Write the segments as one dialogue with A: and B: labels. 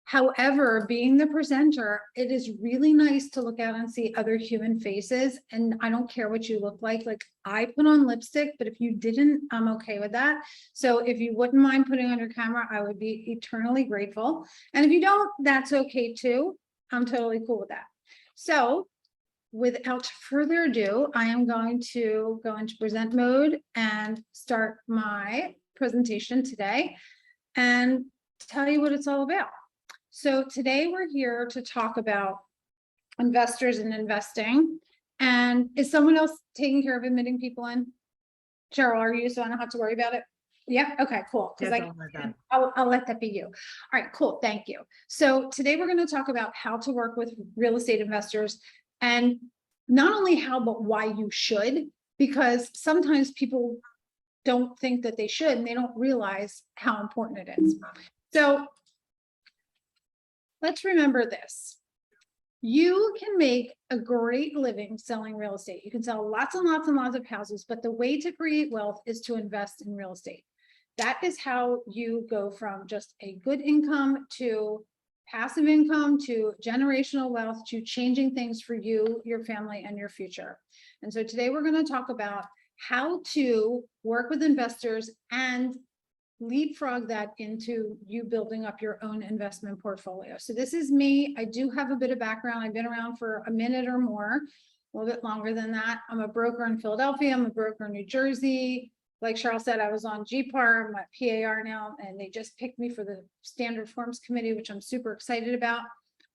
A: However, being the presenter, it is really nice to look out and see other human faces. And I don't care what you look like. Like, I put on lipstick, but if you didn't, I'm okay with that. So if you wouldn't mind putting on your camera, I would be eternally grateful. And if you don't, that's okay too. I'm totally cool with that. So without further ado, I am going to go into present mode and start my presentation today and tell you what it's all about. So today we're here to talk about investors and investing. And is someone else taking care of admitting people in? Cheryl, are you? So I don't have to worry about it. Yeah. Okay, cool. Because I'll let that be you. All right, cool. Thank you. So today we're going to talk about how to work with real estate investors, and not only how, but why you should, because sometimes people don't think that they should, and they don't realize how important it is. So let's remember this. You can make a great living selling real estate. You can sell lots and lots and lots of houses, but the way to create wealth is to invest in real estate. That is how you go from just a good income to passive income to generational wealth to changing things for you, your family, and your future. And so today we're going to talk about how to work with investors and leapfrog that into you building up your own investment portfolio. So this is me. I do have a bit of background. I've been around for a minute or more, a little bit longer than that. I'm a broker in Philadelphia. I'm a broker in New Jersey. Like Cheryl said, I was on GPAR. I'm at PAR now, and they just picked me for the Standard Forms Committee, which I'm super excited about.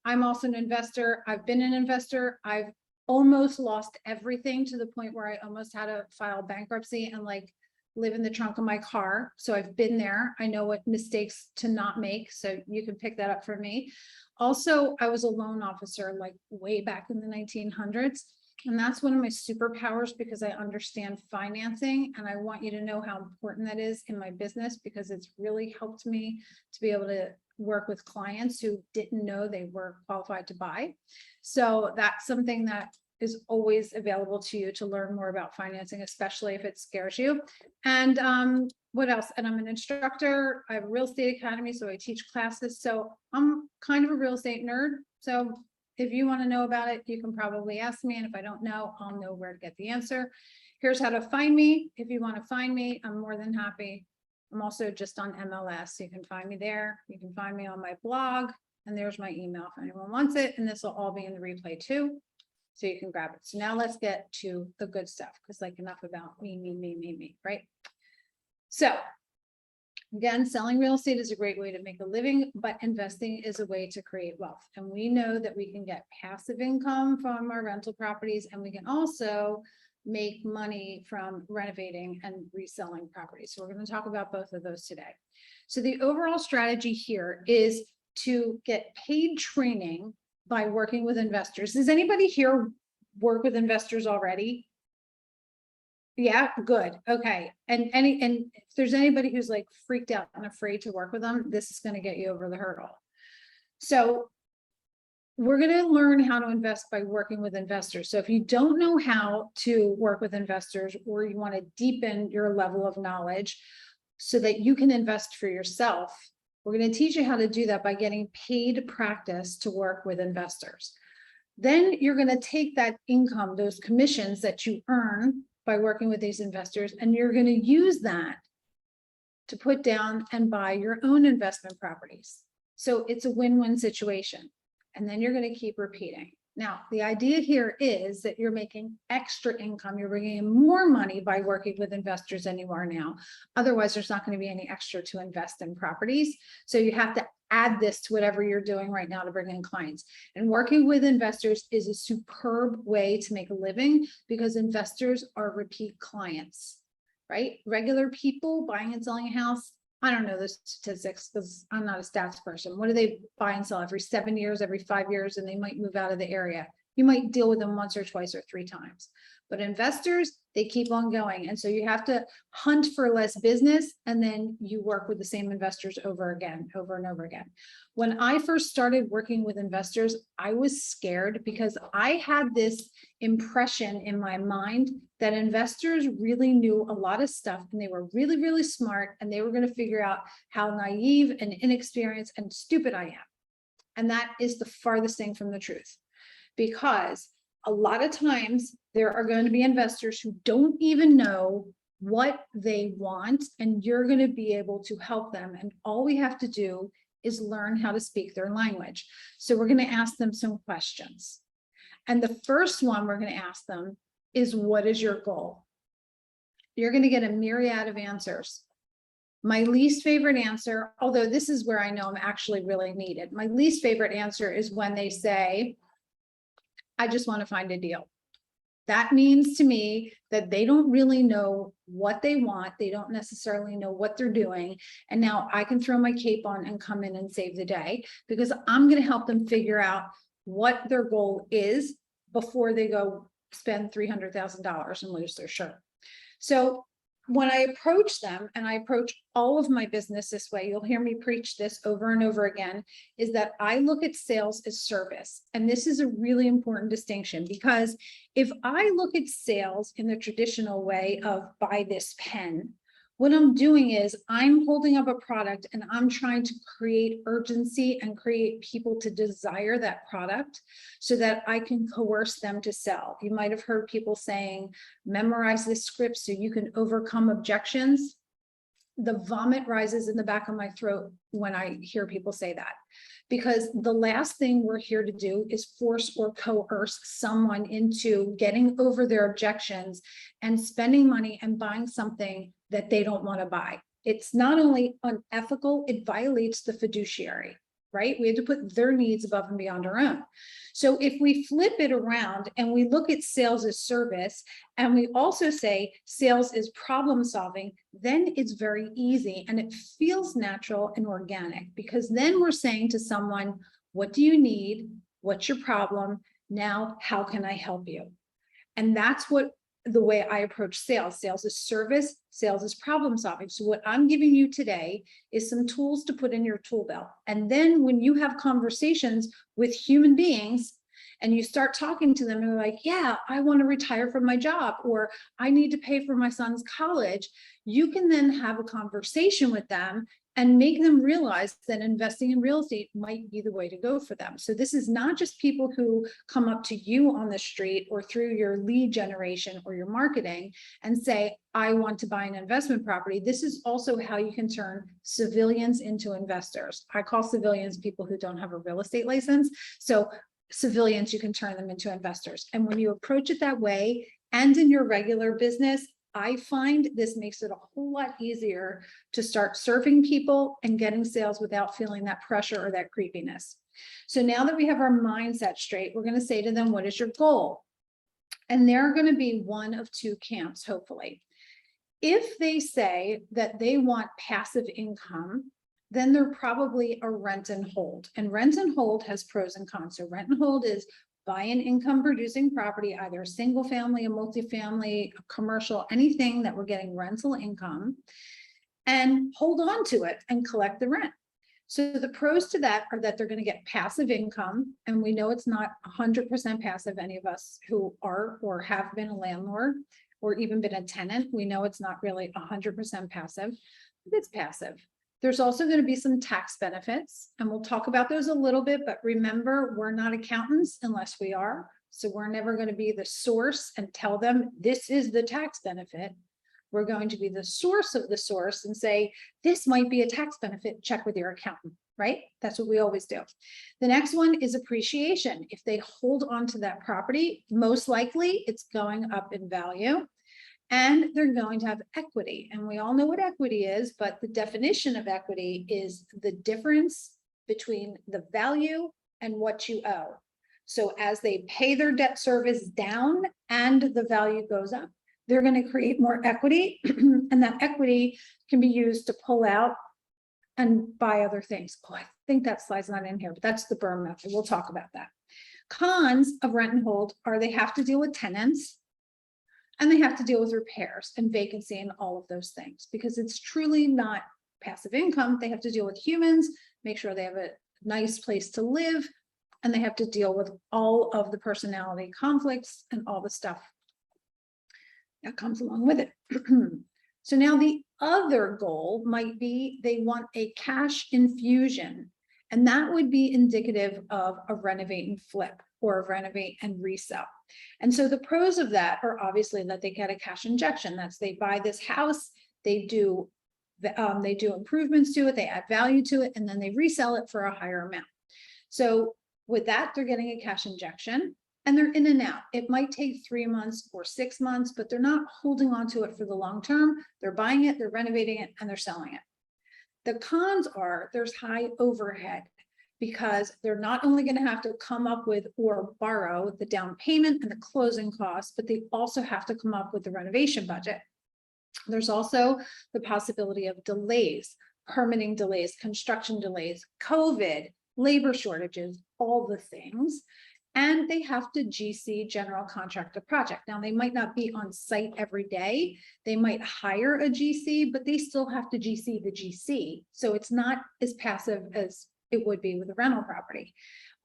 A: I'm also an investor. I've been an investor. I've almost lost everything to the point where I almost had to file bankruptcy and like live in the trunk of my car. So I've been there. I know what mistakes to not make. So you can pick that up for me. Also, I was a loan officer like way back in the 1900s. And that's one of my superpowers because I understand financing, and I want you to know how important that is in my business, because it's really helped me to be able to work with clients who didn't know they were qualified to buy. So that's something that is always available to you to learn more about financing, especially if it scares you. And what else? And I'm an instructor. I have a real estate academy, so I teach classes. So I'm kind of a real estate nerd. So if you want to know about it, you can probably ask me. And if I don't know, I'll know where to get the answer. Here's how to find me. If you want to find me, I'm more than happy. I'm also just on MLS. You can find me there. You can find me on my blog. And there's my email if anyone wants it. And this will all be in the replay too, so you can grab it. So now let's get to the good stuff, because like enough about me, right? So again, selling real estate is a great way to make a living, but investing is a way to create wealth. And we know that we can get passive income from our rental properties, and we can also make money from renovating and reselling properties. So we're going to talk about both of those today. So the overall strategy here is to get paid training by working with investors. Does anybody here work with investors already? Yeah, good. Okay. And if there's anybody who's like freaked out and afraid to work with them, this is going to get you over the hurdle. So we're going to learn how to invest by working with investors. So if you don't know how to work with investors, or you want to deepen your level of knowledge so that you can invest for yourself, we're going to teach you how to do that by getting paid practice to work with investors. Then you're going to take that income, those commissions that you earn by working with these investors, and you're going to use that to put down and buy your own investment properties. So it's a win-win situation. And then you're going to keep repeating. Now, the idea here is that you're making extra income. You're bringing in more money by working with investors than you are now. Otherwise, there's not going to be any extra to invest in properties. So you have to add this to whatever you're doing right now to bring in clients. And working with investors is a superb way to make a living, because investors are repeat clients, right? Regular people buying and selling a house, I don't know the statistics because I'm not a stats person. What do they buy and sell every 7 years, every 5 years, and they might move out of the area? You might deal with them once or twice or 3 times. But investors, they keep on going. And so you have to hunt for less business, and then you work with the same investors over and over again. When I first started working with investors, I was scared because I had this impression in my mind that investors really knew a lot of stuff, and they were really, really smart, and they were going to figure out how naive and inexperienced and stupid I am. And that is the farthest thing from the truth, because a lot of times there are going to be investors who don't even know what they want, and you're going to be able to help them. And all we have to do is learn how to speak their language. So we're going to ask them some questions. And the first one we're going to ask them is, what is your goal? You're going to get a myriad of answers. My least favorite answer, although this is where I know I'm actually really needed, my least favorite answer is when they say, I just want to find a deal. That means to me that they don't really know what they want. They don't necessarily know what they're doing. And now I can throw my cape on and come in and save the day, because I'm going to help them figure out what their goal is before they go spend $300,000 and lose their shirt. So when I approach them, and I approach all of my business this way, you'll hear me preach this over and over again, is that I look at sales as service. And this is a really important distinction, because if I look at sales in the traditional way of buy this pen, what I'm doing is I'm holding up a product and I'm trying to create urgency and create people to desire that product so that I can coerce them to sell. You might have heard people saying, memorize this script so you can overcome objections. The vomit rises in the back of my throat when I hear people say that, because the last thing we're here to do is force or coerce someone into getting over their objections and spending money and buying something that they don't want to buy. It's not only unethical, it violates the fiduciary, right? We have to put their needs above and beyond our own. So if we flip it around and we look at sales as service, and we also say sales is problem solving, then it's very easy and it feels natural and organic, because then we're saying to someone, what do you need? What's your problem? Now, how can I help you? And that's what the way I approach sales. Sales is service, sales is problem solving. So what I'm giving you today is some tools to put in your tool belt. And then when you have conversations with human beings and you start talking to them and they're like, yeah, I want to retire from my job, or I need to pay for my son's college, you can then have a conversation with them and make them realize that investing in real estate might be the way to go for them. So this is not just people who come up to you on the street or through your lead generation or your marketing and say, I want to buy an investment property. This is also how you can turn civilians into investors. I call civilians people who don't have a real estate license. So civilians, you can turn them into investors. And when you approach it that way, and in your regular business, I find this makes it a whole lot easier to start serving people and getting sales without feeling that pressure or that creepiness. So now that we have our mindset straight, we're going to say to them, what is your goal? And they're going to be one of two camps, hopefully. If they say that they want passive income, then they're probably a rent and hold. And rent and hold has pros and cons. So rent and hold is buy an income producing property, either a single family, a multifamily, a commercial, anything that we're getting rental income, and hold on to it and collect the rent. So the pros to that are that they're going to get passive income. And we know it's not 100% passive. Any of us who are or have been a landlord or even been a tenant, we know it's not really 100% passive, but it's passive. There's also going to be some tax benefits, and we'll talk about those a little bit, but remember, we're not accountants unless we are. So we're never going to be the source and tell them this is the tax benefit. We're going to be the source of the source and say, this might be a tax benefit, check with your accountant, right? That's what we always do. The next one is appreciation. If they hold on to that property, most likely it's going up in value. And they're going to have equity. And we all know what equity is, but the definition of equity is the difference between the value and what you owe. So as they pay their debt service down and the value goes up, they're going to create more equity. And that equity can be used to pull out and buy other things. Oh, I think that slide's not in here, but that's the burn method. We'll talk about that. Cons of rent and hold are they have to deal with tenants. And they have to deal with repairs and vacancy and all of those things, because it's truly not passive income. They have to deal with humans, make sure they have a nice place to live, and they have to deal with all of the personality conflicts and all the stuff that comes along with it. So now the other goal might be they want a cash infusion, and that would be indicative of a renovate and flip or a renovate and resell. And so the pros of that are obviously that they get a cash injection. That's they buy this house, they do improvements to it, they add value to it, and then they resell it for a higher amount. So with that, they're getting a cash injection and they're in and out. It might take 3 months or 6 months, but they're not holding on to it for the long term. They're buying it, they're renovating it, and they're selling it. The cons are there's high overhead, because they're not only going to have to come up with or borrow the down payment and the closing costs, but they also have to come up with the renovation budget. There's also the possibility of delays, permitting delays, construction delays, COVID, labor shortages, all the things. And they have to GC, general contractor project. Now, they might not be on site every day. They might hire a GC, but they still have to GC the GC. So it's not as passive as it would be with a rental property.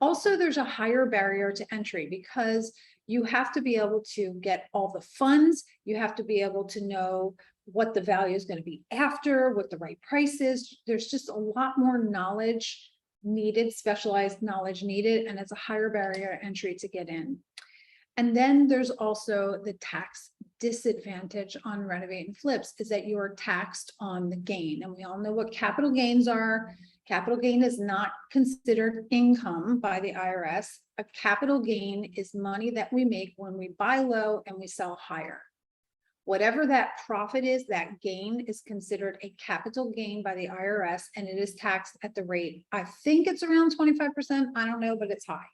A: Also, there's a higher barrier to entry, because you have to be able to get all the funds. You have to be able to know what the value is going to be after, what the right price is. There's just a lot more knowledge needed, specialized knowledge needed, and it's a higher barrier to entry to get in. And then there's also the tax disadvantage on renovate and flips, is that you are taxed on the gain. And we all know what capital gains are. Capital gain is not considered income by the IRS. A capital gain is money that we make when we buy low and we sell higher. Whatever that profit is, that gain is considered a capital gain by the IRS, and it is taxed at the rate, I think it's around 25%. I don't know, but it's high.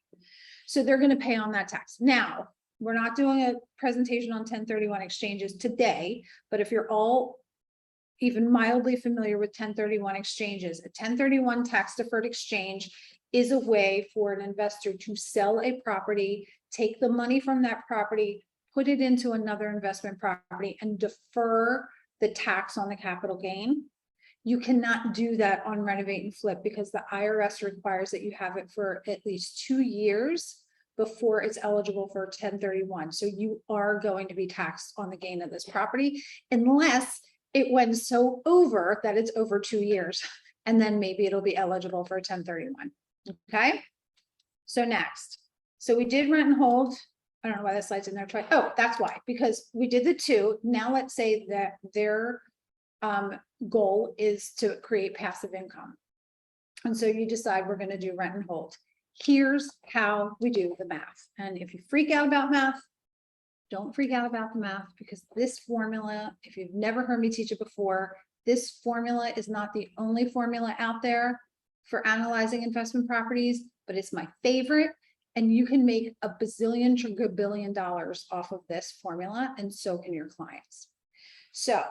A: So they're going to pay on that tax. Now, we're not doing a presentation on 1031 exchanges today, but if you're all even mildly familiar with 1031 exchanges, a 1031 tax deferred exchange is a way for an investor to sell a property, take the money from that property, put it into another investment property, and defer the tax on the capital gain. You cannot do that on renovate and flip, because the IRS requires that you have it for at least 2 years before it's eligible for 1031. So you are going to be taxed on the gain of this property, unless it went so over that it's over 2 years, and then maybe it'll be eligible for 1031. Okay. So next, so we did rent and hold. I don't know why that slide's in there twice. Oh, that's why, because we did the two. Now let's say that their goal is to create passive income. And so you decide we're going to do rent and hold. Here's how we do the math. And if you freak out about math, don't freak out about the math, because this formula, if you've never heard me teach it before, this formula is not the only formula out there for analyzing investment properties, but it's my favorite. And you can make a bazillion to $1 billion off of this formula, and so can your clients. So,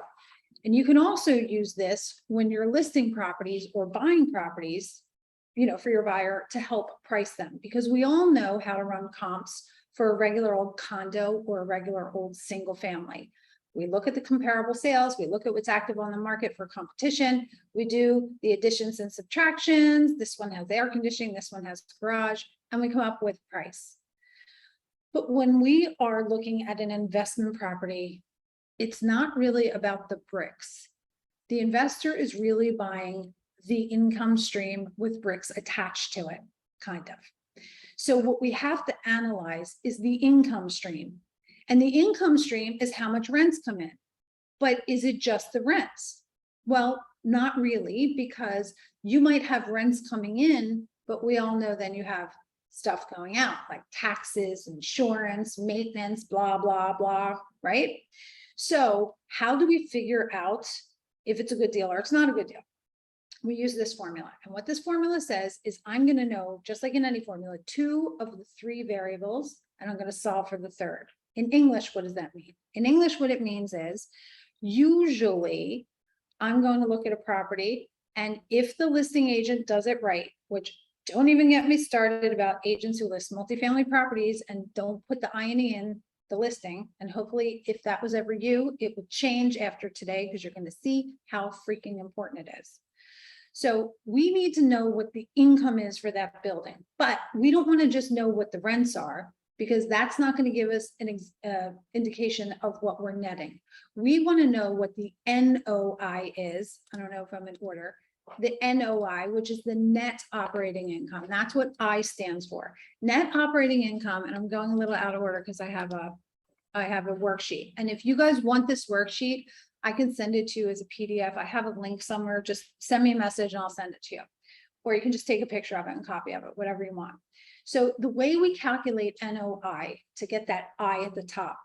A: and you can also use this when you're listing properties or buying properties, you know, for your buyer to help price them, because we all know how to run comps for a regular old condo or a regular old single family. We look at the comparable sales, we look at what's active on the market for competition, we do the additions and subtractions. This one has air conditioning, this one has garage, and we come up with price. But when we are looking at an investment property, it's not really about the bricks. The investor is really buying the income stream with bricks attached to it, kind of. So what we have to analyze is the income stream. And the income stream is how much rents come in. But is it just the rents? Well, not really, because you might have rents coming in, but we all know then you have stuff going out, like taxes, insurance, maintenance, blah, blah, blah, right? So how do we figure out if it's a good deal or it's not a good deal? We use this formula. And what this formula says is I'm going to know, just like in any formula, 2 of the 3 variables, and I'm going to solve for the third. In English, what does that mean? In English, what it means is usually I'm going to look at a property, and if the listing agent does it right, which don't even get me started about agents who list multifamily properties and don't put the I&E in the listing. And hopefully if that was ever you, it would change after today because you're going to see how freaking important it is. So we need to know what the income is for that building, but we don't want to just know what the rents are, because that's not going to give us an indication of what we're netting. We want to know what the NOI is. I don't know if I'm in order. The NOI, which is the net operating income. That's what I stands for. Net operating income. And I'm going a little out of order because I have a worksheet. And if you guys want this worksheet, I can send it to you as a PDF. I have a link somewhere. Just send me a message and I'll send it to you. Or you can just take a picture of it and copy of it, whatever you want. So the way we calculate NOI to get that I at the top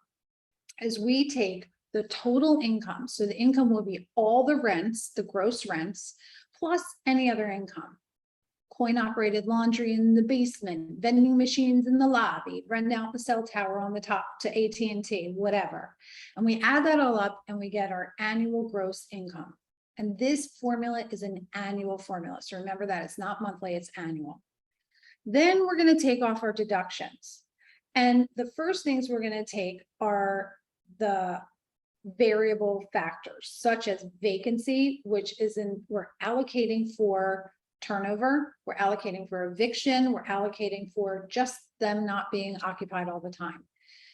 A: is we take the total income. So the income will be all the rents, the gross rents, plus any other income. Coin operated laundry in the basement, vending machines in the lobby, rent out the cell tower on the top to AT&T, whatever. And we add that all up and we get our annual gross income. And this formula is an annual formula. So remember that it's not monthly, it's annual. Then we're going to take off our deductions. And the first things we're going to take are the variable factors, such as vacancy, which is we're allocating for turnover, we're allocating for eviction, we're allocating for just them not being occupied all the time.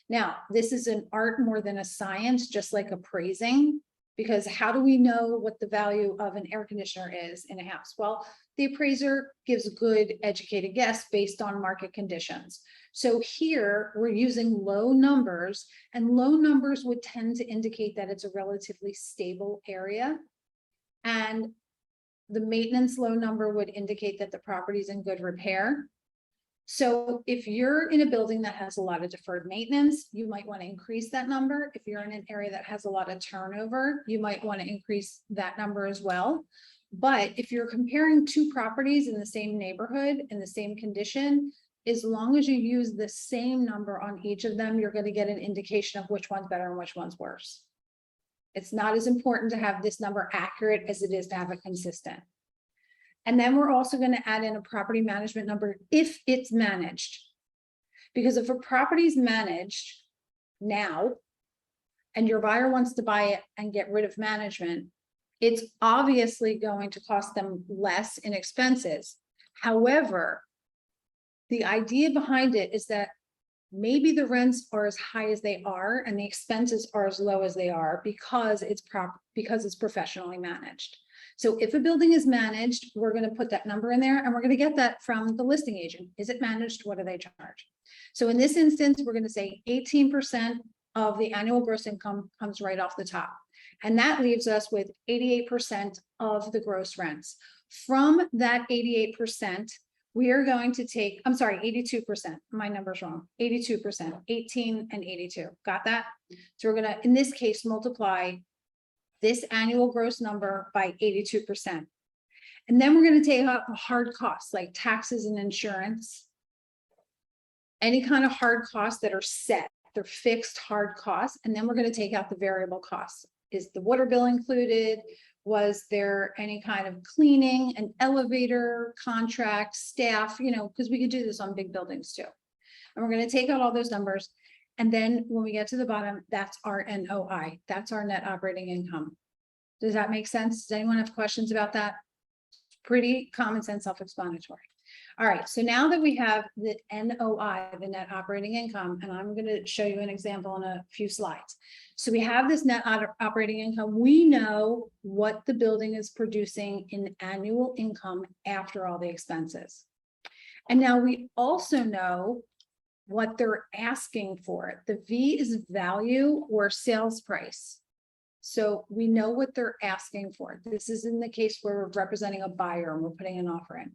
A: Now, this is an art more than a science, just like appraising, because how do we know what the value of an air conditioner is in a house? Well, the appraiser gives a good educated guess based on market conditions. So here we're using low numbers, and low numbers would tend to indicate that it's a relatively stable area. And the maintenance low number would indicate that the property is in good repair. So if you're in a building that has a lot of deferred maintenance, you might want to increase that number. If you're in an area that has a lot of turnover, you might want to increase that number as well. But if you're comparing two properties in the same neighborhood, in the same condition, as long as you use the same number on each of them, you're going to get an indication of which one's better and which one's worse. It's not as important to have this number accurate as it is to have it consistent. And then we're also going to add in a property management number if it's managed. Because if a property is managed now and your buyer wants to buy it and get rid of management, it's obviously going to cost them less in expenses. However, the idea behind it is that maybe the rents are as high as they are and the expenses are as low as they are because it's professionally managed. So if a building is managed, we're going to put that number in there and we're going to get that from the listing agent. Is it managed? What do they charge? So in this instance, we're going to say 18% of the annual gross income comes right off the top. And that leaves us with 88% of the gross rents. From that 88%, we are going to take, I'm sorry, 82%. My number's wrong. 82%, 18 and 82. Got that? So we're going to, in this case, multiply this annual gross number by 82%. And then we're going to take out the hard costs like taxes and insurance. Any kind of hard costs that are set, they're fixed hard costs. And then we're going to take out the variable costs. Is the water bill included? Was there any kind of cleaning, an elevator, contract, staff, because we could do this on big buildings too. And we're going to take out all those numbers. And then when we get to the bottom, that's our NOI. That's our net operating income. Does that make sense? Does anyone have questions about that? Pretty common sense, self-explanatory. All right, so now that we have the NOI, the net operating income, and I'm going to show you an example in a few slides. So we have this net operating income. We know what the building is producing in annual income after all the expenses. And now we also know what they're asking for it. The V is value or sales price. So we know what they're asking for. This is in the case where we're representing a buyer and we're putting an offer in.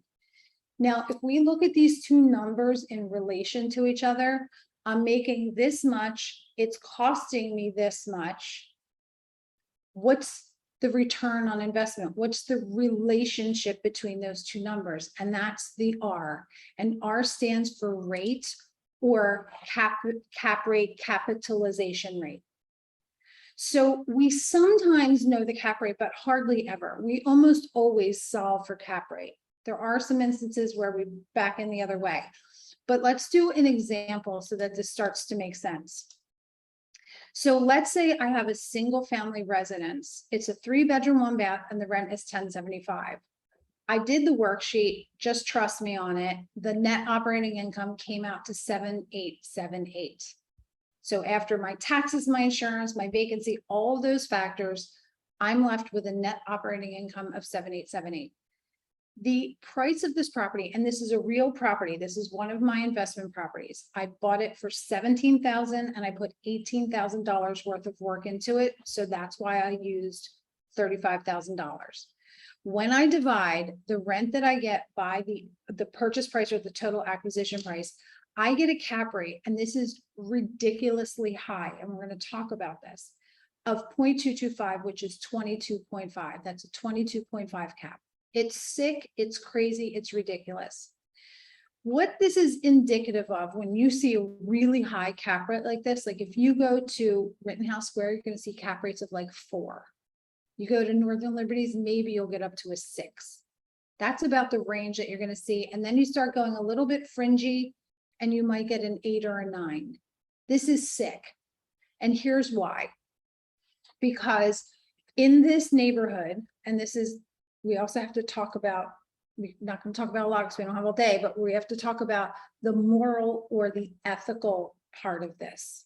A: Now, if we look at these two numbers in relation to each other, I'm making this much, it's costing me this much. What's the return on investment? What's the relationship between those two numbers? And that's the R. And R stands for rate or cap rate, capitalization rate. So we sometimes know the cap rate, but hardly ever. We almost always solve for cap rate. There are some instances where we back in the other way, but let's do an example so that this starts to make sense. So let's say I have a single family residence. It's a 3-bedroom, 1-bath, and the rent is $1,075. I did the worksheet, just trust me on it. The net operating income came out to 7,878. So after my taxes, my insurance, my vacancy, all of those factors, I'm left with a net operating income of 7,878. The price of this property, and this is a real property, this is one of my investment properties. I bought it for $17,000 and I put $18,000 worth of work into it. So that's why I used $35,000. When I divide the rent that I get by the purchase price or the total acquisition price, I get a cap rate, and this is ridiculously high, and we're going to talk about this, of 0.225, which is 22.5. That's a 22.5 cap. It's sick, it's crazy, it's ridiculous. What this is indicative of, when you see a really high cap rate like this, like if you go to Rittenhouse Square, you're going to see cap rates of like 4. You go to Northern Liberties, maybe you'll get up to a 6. That's about the range that you're going to see. And then you start going a little bit fringy, and you might get an 8 or a 9. This is sick. And here's why. Because in this neighborhood, and this is, we also have to talk about, we're not going to talk about a lot because we don't have all day, but we have to talk about the moral or the ethical part of this.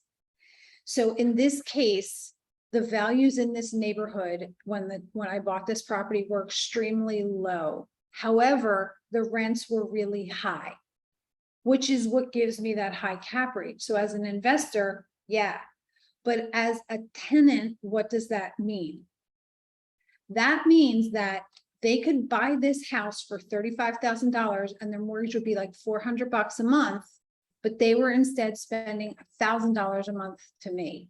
A: So in this case, the values in this neighborhood when I bought this property were extremely low. However, the rents were really high, which is what gives me that high cap rate. So as an investor, yeah, but as a tenant, what does that mean? That means that they could buy this house for $35,000 and their mortgage would be like $400 a month, but they were instead spending $1,000 a month to me.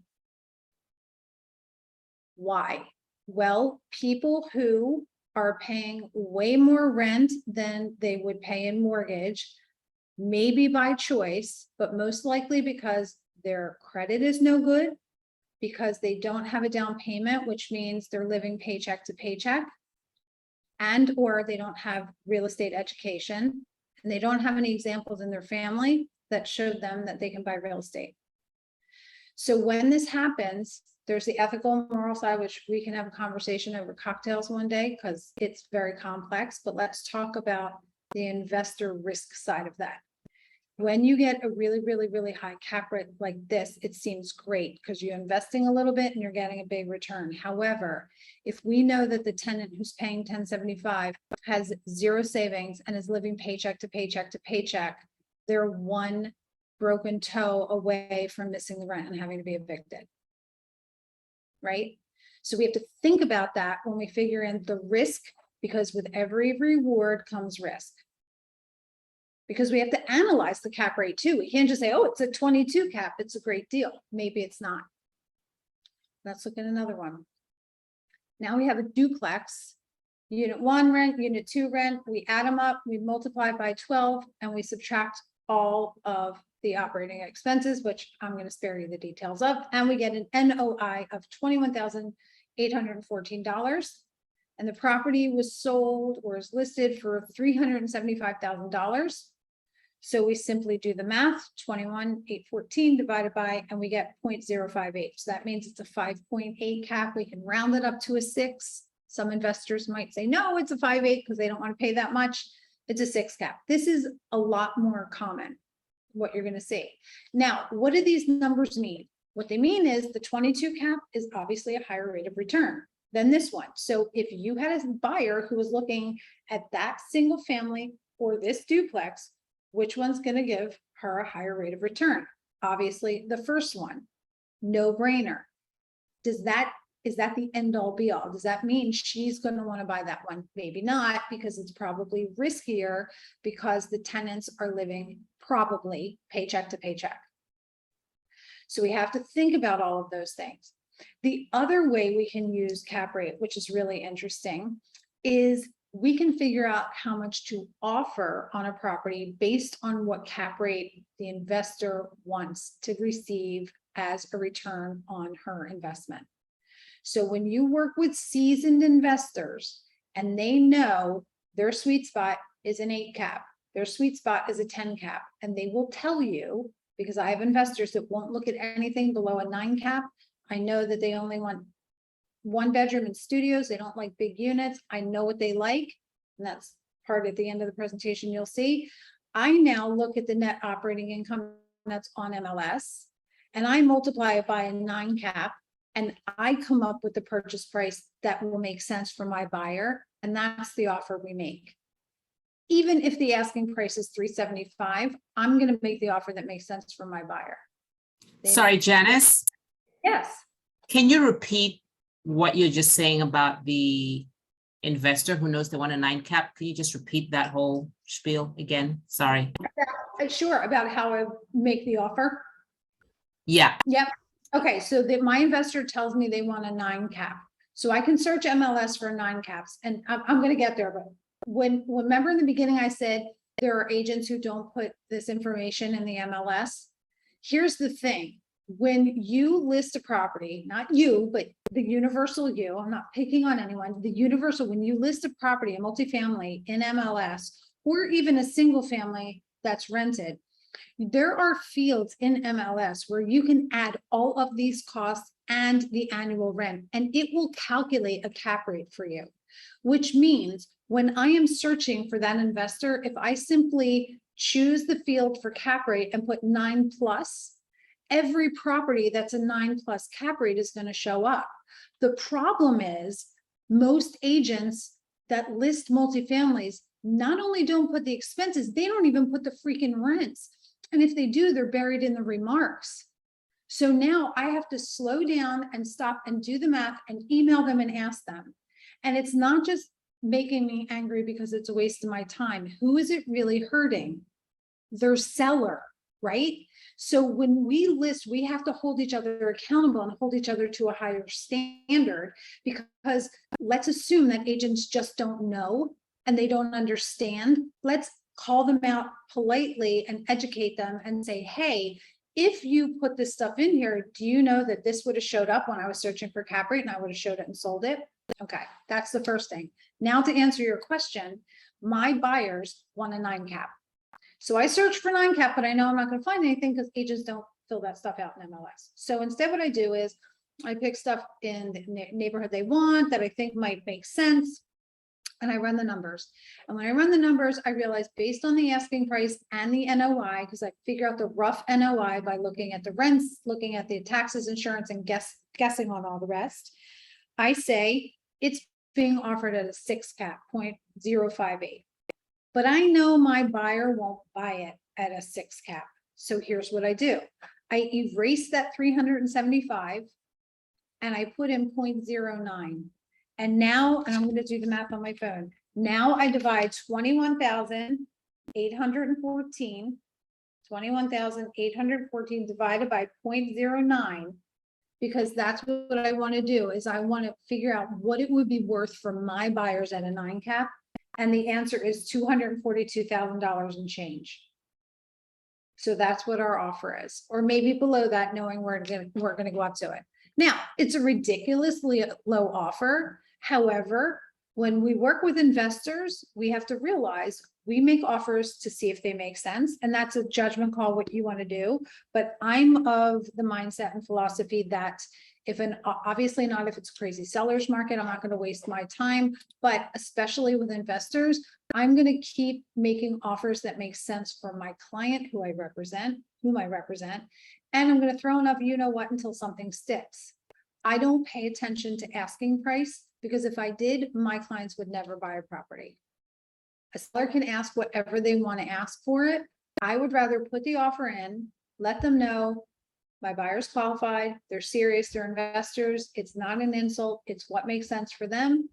A: Why? Well, people who are paying way more rent than they would pay in mortgage, maybe by choice, but most likely because their credit is no good, because they don't have a down payment, which means they're living paycheck to paycheck, and or they don't have real estate education, and they don't have any examples in their family that showed them that they can buy real estate. So when this happens, there's the ethical and moral side, which we can have a conversation over cocktails one day because it's very complex, but let's talk about the investor risk side of that. When you get a really, really, really high cap rate like this, it seems great because you're investing a little bit and you're getting a big return. However, if we know that the tenant who's paying $1,075 has 0 savings and is living paycheck to paycheck to paycheck, they're one broken toe away from missing the rent and having to be evicted. Right? So we have to think about that when we figure in the risk, because with every reward comes risk. Because we have to analyze the cap rate too. We can't just say, oh, it's a 22 cap, it's a great deal. Maybe it's not. Let's look at another one. Now we have a duplex, unit 1 rent, unit 2 rent. We add them up, we multiply by 12, and we subtract all of the operating expenses, which I'm going to spare you the details of. And we get an NOI of $21,814. And the property was sold or is listed for $375,000. So we simply do the math, 21,814 divided by, and we get 0.058. So that means it's a 5.8 cap. We can round it up to a 6. Some investors might say, no, it's a 5.8 because they don't want to pay that much. It's a 6 cap. This is a lot more common, what you're going to see. Now, what do these numbers mean? What they mean is the 22 cap is obviously a higher rate of return than this one. So if you had a buyer who was looking at that single family or this duplex, which one's going to give her a higher rate of return? Obviously, the first one, no brainer. Is that the end all be all? Does that mean she's going to want to buy that one? Maybe not, because it's probably riskier because the tenants are living probably paycheck to paycheck. So we have to think about all of those things. The other way we can use cap rate, which is really interesting, is we can figure out how much to offer on a property based on what cap rate the investor wants to receive as a return on her investment. So when you work with seasoned investors and they know their sweet spot is an 8 cap, their sweet spot is a 10 cap, and they will tell you, because I have investors that won't look at anything below a 9 cap, I know that they only want 1 bedroom and studios. They don't like big units. I know what they like. And that's part at the end of the presentation you'll see. I now look at the net operating income that's on MLS and I multiply it by a 9 cap and I come up with the purchase price that will make sense for my buyer. And that's the offer we make. Even if the asking price is $375, I'm going to make the offer that makes sense for my buyer.
B: Sorry, Janice,
A: Yes.
B: can you repeat what you're just saying about the investor who knows they want a 9 cap? Can you just repeat that whole spiel again? Sorry.
A: Sure, about how I make the offer.
B: Yeah.
A: Yep. Okay, so that my investor tells me they want a 9 cap. So I can search MLS for 9 caps and I'm going to get there. But remember in the beginning, I said there are agents who don't put this information in the MLS. Here's the thing. When you list a property, not you, but the universal you, I'm not picking on anyone, the universal, when you list a property, a multifamily in MLS, or even a single family that's rented, there are fields in MLS where you can add all of these costs and the annual rent, and it will calculate a cap rate for you, which means when I am searching for that investor, if I simply choose the field for cap rate and put 9+, every property that's a 9+ cap rate is going to show up. The problem is most agents that list multifamilies not only don't put the expenses, they don't even put the freaking rents. And if they do, they're buried in the remarks. So now I have to slow down and stop and do the math and email them and ask them. And it's not just making me angry because it's a waste of my time. Who is it really hurting? Their seller, right? So when we list, we have to hold each other accountable and hold each other to a higher standard, because let's assume that agents just don't know and they don't understand. Let's call them out politely and educate them and say, hey, if you put this stuff in here, do you know that this would have showed up when I was searching for cap rate and I would have showed it and sold it? Okay, that's the first thing. Now to answer your question, my buyers want a 9 cap. So I search for 9 cap, but I know I'm not going to find anything because agents don't fill that stuff out in MLS. So instead what I do is I pick stuff in the neighborhood they want that I think might make sense. And I run the numbers. And when I run the numbers, I realize based on the asking price and the NOI, because I figure out the rough NOI by looking at the rents, looking at the taxes, insurance, and guessing on all the rest, I say it's being offered at a 6 cap, 0.058. But I know my buyer won't buy it at a 6 cap. So here's what I do. I erase that 375 and I put in 0.09. And now, and I'm going to do the math on my phone. Now I divide 21,814 divided by 0.09, because that's what I want to do is I want to figure out what it would be worth for my buyers at a 9 cap. And the answer is $242,000 and change. So that's what our offer is, or maybe below that, knowing we're going to go up to it. Now, it's a ridiculously low offer. However, when we work with investors, we have to realize we make offers to see if they make sense. And that's a judgment call, what you want to do. But I'm of the mindset and philosophy that obviously not if it's crazy seller's market, I'm not going to waste my time, but especially with investors, I'm going to keep making offers that make sense for my client whom I represent. And I'm going to throw enough you-know-what until something sticks. I don't pay attention to asking price, because if I did, my clients would never buy a property. A seller can ask whatever they want to ask for it. I would rather put the offer in, let them know my buyer's qualified, they're serious, they're investors. It's not an insult. It's what makes sense for them.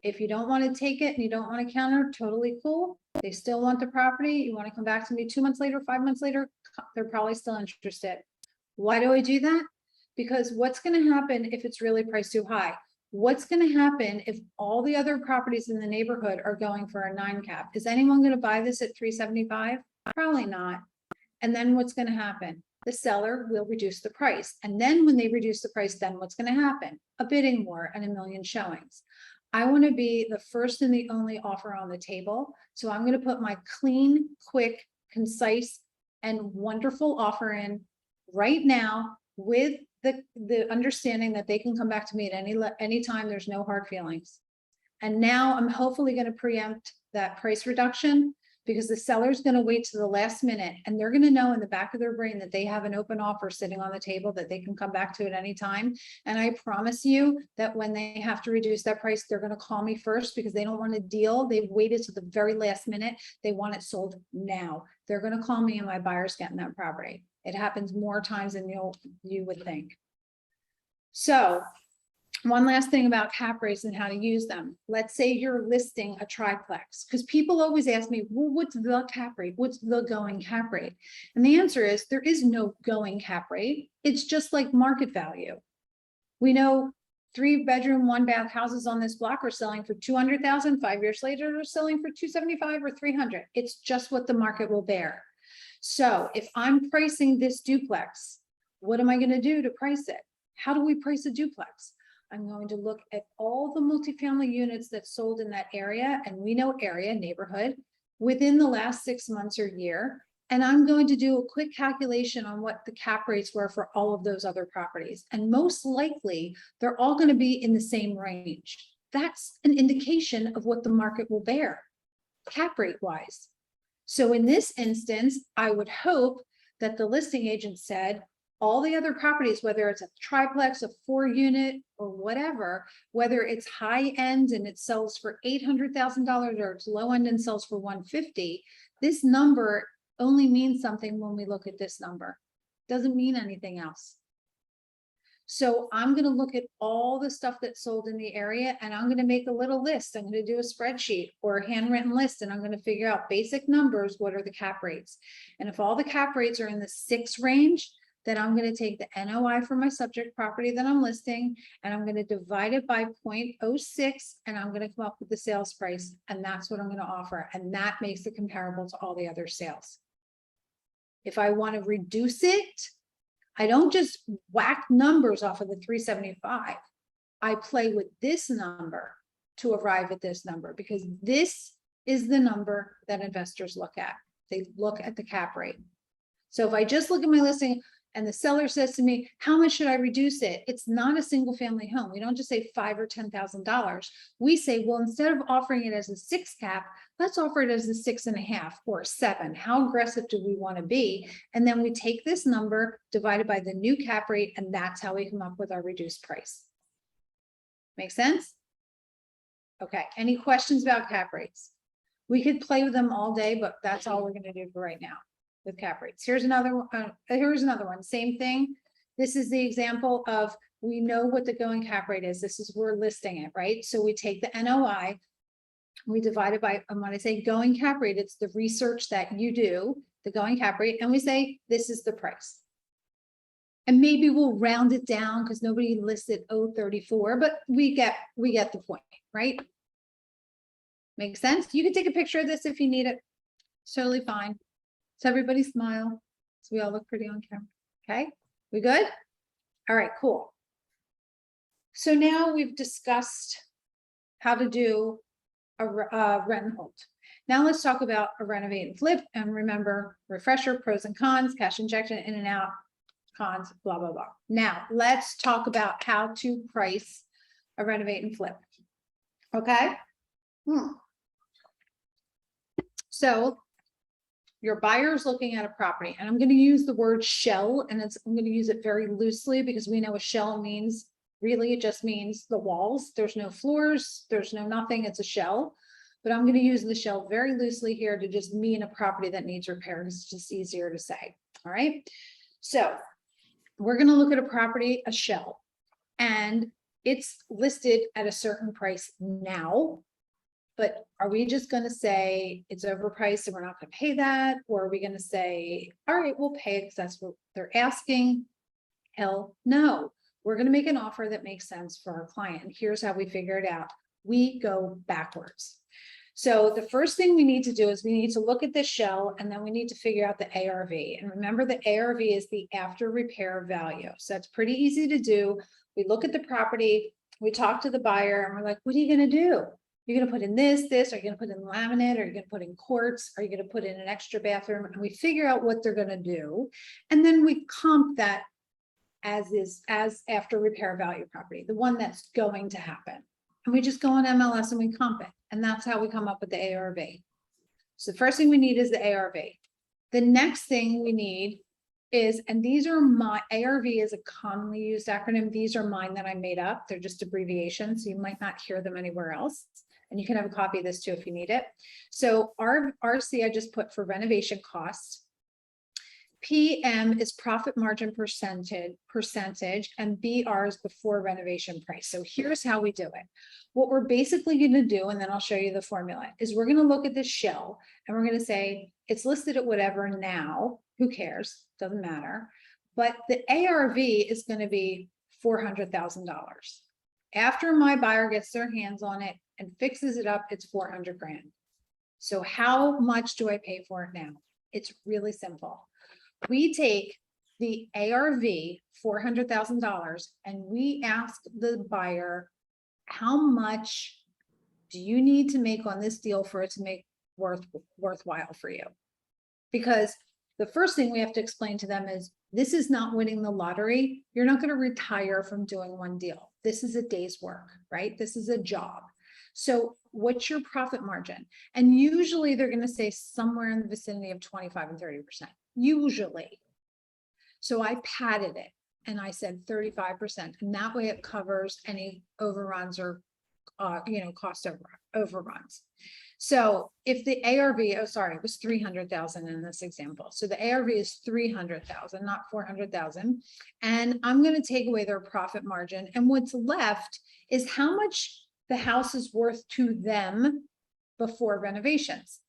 A: If you don't want to take it and you don't want to counter, totally cool. They still want the property. You want to come back to me 2 months later, 5 months later, they're probably still interested. Why do I do that? Because what's going to happen if it's really priced too high? What's going to happen if all the other properties in the neighborhood are going for a 9 cap? Is anyone going to buy this at 375? Probably not. And then what's going to happen? The seller will reduce the price. And then when they reduce the price, then what's going to happen? A bidding war and a million showings. I want to be the first and the only offer on the table. So I'm going to put my clean, quick, concise, and wonderful offer in right now with the understanding that they can come back to me at any time. There's no hard feelings. And now I'm hopefully going to preempt that price reduction, because the seller's going to wait to the last minute, and they're going to know in the back of their brain that they have an open offer sitting on the table that they can come back to at any time. And I promise you that when they have to reduce that price, they're going to call me first, because they don't want to deal. They've waited to the very last minute. They want it sold now. They're going to call me, and my buyer's getting that property. It happens more times than you would think. So one last thing about cap rates and how to use them. Let's say you're listing a triplex, because people always ask me, well, what's the cap rate? What's the going cap rate? And the answer is there is no going cap rate. It's just like market value. We know 3-bedroom, 1-bath houses on this block are selling for $200,000. 5 years later, they're selling for $275,000 or $300,000. It's just what the market will bear. So if I'm pricing this duplex, what am I going to do to price it? How do we price a duplex? I'm going to look at all the multifamily units that sold in that area, and we know area, neighborhood, within the last 6 months or year. And I'm going to do a quick calculation on what the cap rates were for all of those other properties. And most likely, they're all going to be in the same range. That's an indication of what the market will bear, cap rate wise. So in this instance, I would hope that the listing agent said, all the other properties, whether it's a triplex, a 4-unit, or whatever, whether it's high end and it sells for $800,000 or it's low end and sells for $150,000, this number only means something when we look at this number. Doesn't mean anything else. So I'm going to look at all the stuff that's sold in the area, and I'm going to make a little list. I'm going to do a spreadsheet or a handwritten list, and I'm going to figure out basic numbers. What are the cap rates? And if all the cap rates are in the 6 range, then I'm going to take the NOI for my subject property that I'm listing, and I'm going to divide it by 0.06, and I'm going to come up with the sales price, and that's what I'm going to offer. And that makes it comparable to all the other sales. If I want to reduce it, I don't just whack numbers off of the 375. I play with this number to arrive at this number, because this is the number that investors look at. They look at the cap rate. So if I just look at my listing, and the seller says to me, how much should I reduce it? It's not a single family home. We don't just say $5,000 or $10,000. We say, well, instead of offering it as a 6 cap, let's offer it as a 6.5 or a 7. How aggressive do we want to be? And then we take this number divided by the new cap rate, and that's how we come up with our reduced price. Make sense? Okay, any questions about cap rates? We could play with them all day, but that's all we're going to do for right now with cap rates. Here's another one. Same thing. This is the example of, we know what the going cap rate is. This is, we're listing it, right? So we take the NOI, we divide it by, and when I say going cap rate, it's the research that you do, the going cap rate, and we say, this is the price. And maybe we'll round it down because nobody listed 034, but we get the point, right? Makes sense? You can take a picture of this if you need it. It's totally fine. So everybody smile, so we all look pretty on camera. Okay, we good? All right, cool. So now we've discussed how to do a rent and hold. Now let's talk about a renovate and flip. And remember, refresher, pros and cons, cash injection, in and out, cons, blah, blah, blah. Now let's talk about how to price a renovate and flip. Okay. So your buyer is looking at a property, and I'm going to use the word shell, and I'm going to use it very loosely because we know a shell means, really, it just means the walls. There's no floors, there's no nothing, it's a shell. But I'm going to use the shell very loosely here to just mean a property that needs repair. It's just easier to say. All right. So we're going to look at a property, a shell, and it's listed at a certain price now. But are we just going to say it's overpriced and we're not going to pay that? Or are we going to say, all right, we'll pay it because that's what they're asking? Hell no. We're going to make an offer that makes sense for our client. And here's how we figure it out. We go backwards. So the first thing we need to do is we need to look at the shell, and then we need to figure out the ARV. And remember, the ARV is the after repair value. So that's pretty easy to do. We look at the property, we talk to the buyer, and we're like, what are you going to do? You're going to put in this, are you going to put in laminate? Are you going to put in quartz? Are you going to put in an extra bathroom? And we figure out what they're going to do. And then we comp that as after repair value property, the one that's going to happen. And we just go on MLS and we comp it. And that's how we come up with the ARV. So the first thing we need is the ARV. The next thing we need is, and these are my, ARV is a commonly used acronym. These are mine that I made up. They're just abbreviations, so you might not hear them anywhere else. And you can have a copy of this too if you need it. So RC I just put for renovation costs. PM is profit margin percentage, and BR is before renovation price. So here's how we do it. What we're basically going to do, and then I'll show you the formula, is we're going to look at this shell and we're going to say it's listed at whatever now. Who cares? Doesn't matter. But the ARV is going to be $400,000. After my buyer gets their hands on it and fixes it up, it's 400 grand. So how much do I pay for it now? It's really simple. We take the ARV, $400,000, and we ask the buyer, how much do you need to make on this deal for it to make worthwhile for you? Because the first thing we have to explain to them is, this is not winning the lottery. You're not going to retire from doing one deal. This is a day's work, right? This is a job. So what's your profit margin? And usually they're going to say somewhere in the vicinity of 25 and 30%, usually. So I padded it and I said 35%, and that way it covers any overruns or, cost overruns. So if the ARV, it was 300,000 in this example. So the ARV is 300,000, not 400,000. And I'm going to take away their profit margin. And what's left is how much the house is worth to them before renovations.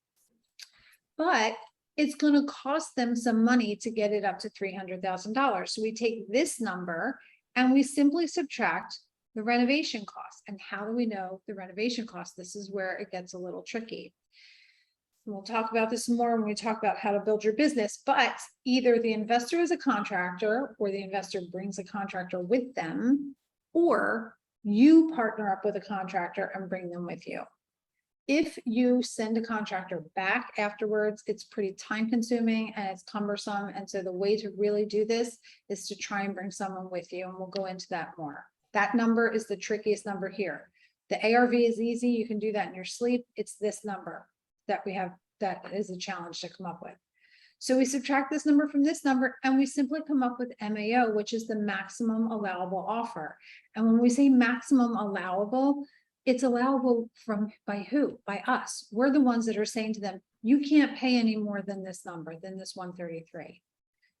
A: But it's going to cost them some money to get it up to $300,000. So we take this number and we simply subtract the renovation cost. And how do we know the renovation cost? This is where it gets a little tricky. And we'll talk about this more when we talk about how to build your business, but either the investor is a contractor or the investor brings a contractor with them, or you partner up with a contractor and bring them with you. If you send a contractor back afterwards, it's pretty time consuming and it's cumbersome. And so the way to really do this is to try and bring someone with you. And we'll go into that more. That number is the trickiest number here. The ARV is easy. You can do that in your sleep. It's this number that we have that is a challenge to come up with. So we subtract this number from this number and we simply come up with MAO, which is the maximum allowable offer. And when we say maximum allowable, it's allowable by who? By us. We're the ones that are saying to them, you can't pay any more than this number, than this 133.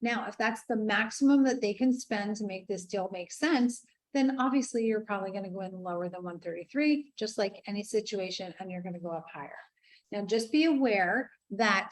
A: Now, if that's the maximum that they can spend to make this deal make sense, then obviously you're probably going to go in lower than 133, just like any situation, and you're going to go up higher. Now, just be aware that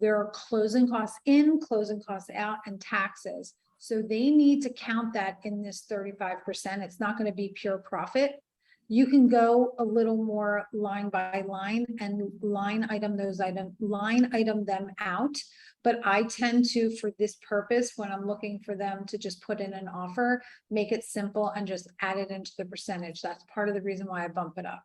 A: there are closing costs in, closing costs out, and taxes. So they need to count that in this 35%. It's not going to be pure profit. You can go a little more line by line and line item them out. But I tend to, for this purpose, when I'm looking for them to just put in an offer, make it simple and just add it into the percentage. That's part of the reason why I bump it up.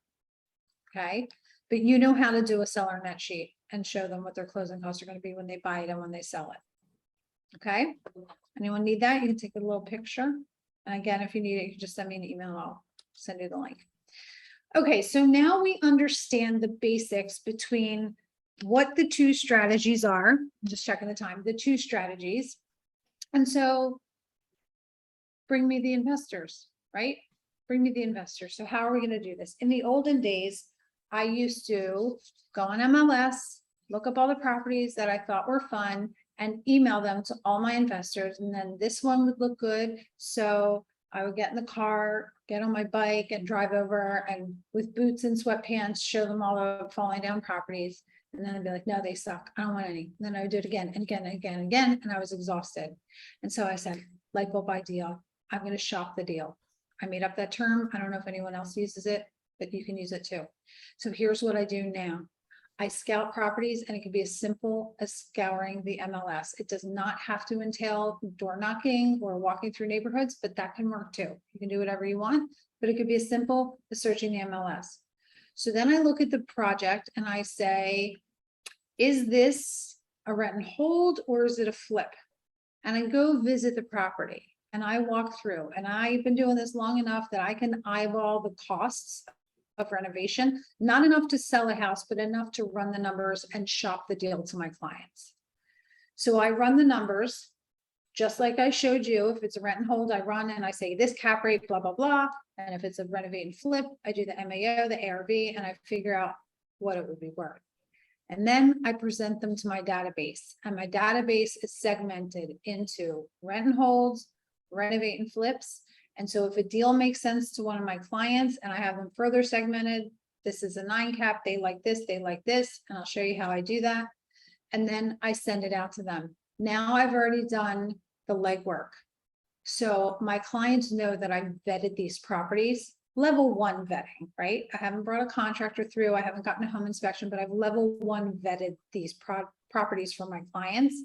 A: Okay. But you know how to do a seller net sheet and show them what their closing costs are going to be when they buy it and when they sell it. Okay. Anyone need that? You can take a little picture. And again, if you need it, you can just send me an email and I'll send you the link. Okay, so now we understand the basics between what the two strategies are. I'm just checking the time, the two strategies. And so bring me the investors, right? Bring me the investors. So how are we going to do this? In the olden days, I used to go on MLS, look up all the properties that I thought were fun and email them to all my investors. And then this one would look good. So I would get in the car, get on my bike and drive over and with boots and sweatpants, show them all the falling down properties. And then I'd be like, no, they suck. I don't want any. And then I would do it again and again and again and again. And I was exhausted. And so I said, light bulb idea. I'm going to shop the deal. I made up that term. I don't know if anyone else uses it, but you can use it too. So here's what I do now. I scout properties and it can be as simple as scouring the MLS. It does not have to entail door knocking or walking through neighborhoods, but that can work too. You can do whatever you want, but it could be as simple as searching the MLS. So then I look at the project and I say, is this a rent and hold or is it a flip? And I go visit the property and I walk through, and I've been doing this long enough that I can eyeball the costs of renovation, not enough to sell a house, but enough to run the numbers and shop the deal to my clients. So I run the numbers, just like I showed you. If it's a rent and hold, I run and I say this cap rate, blah, blah, blah. And if it's a renovate and flip, I do the MAO, the ARV, and I figure out what it would be worth. And then I present them to my database, and my database is segmented into rent and holds, renovate and flips. And so if a deal makes sense to one of my clients and I have them further segmented, this is a 9 cap, they like this, and I'll show you how I do that. And then I send it out to them. Now I've already done the legwork. So my clients know that I've vetted these properties, level 1 vetting, right? I haven't brought a contractor through, I haven't gotten a home inspection, but I've level 1 vetted these properties for my clients.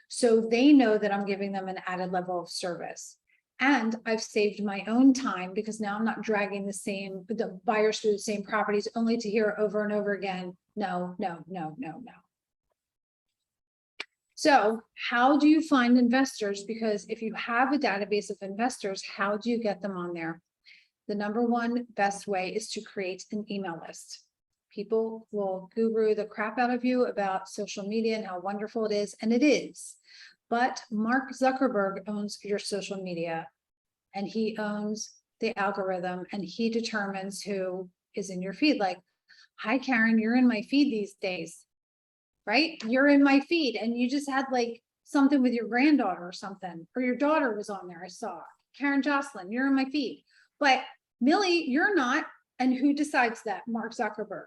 A: So they know that I'm giving them an added level of service. And I've saved my own time because now I'm not dragging the buyers through the same properties only to hear over and over again, no, no, no, no, no. So how do you find investors? Because if you have a database of investors, how do you get them on there? The number one best way is to create an email list. People will guru the crap out of you about social media and how wonderful it is, and it is. But Mark Zuckerberg owns your social media, and he owns the algorithm, and he determines who is in your feed. Like, hi, Karen, you're in my feed these days, right? You're in my feed, and you just had like something with your granddaughter or something, or your daughter was on there. I saw Karen Jocelyn, you're in my feed, but Millie, you're not. And who decides that? Mark Zuckerberg.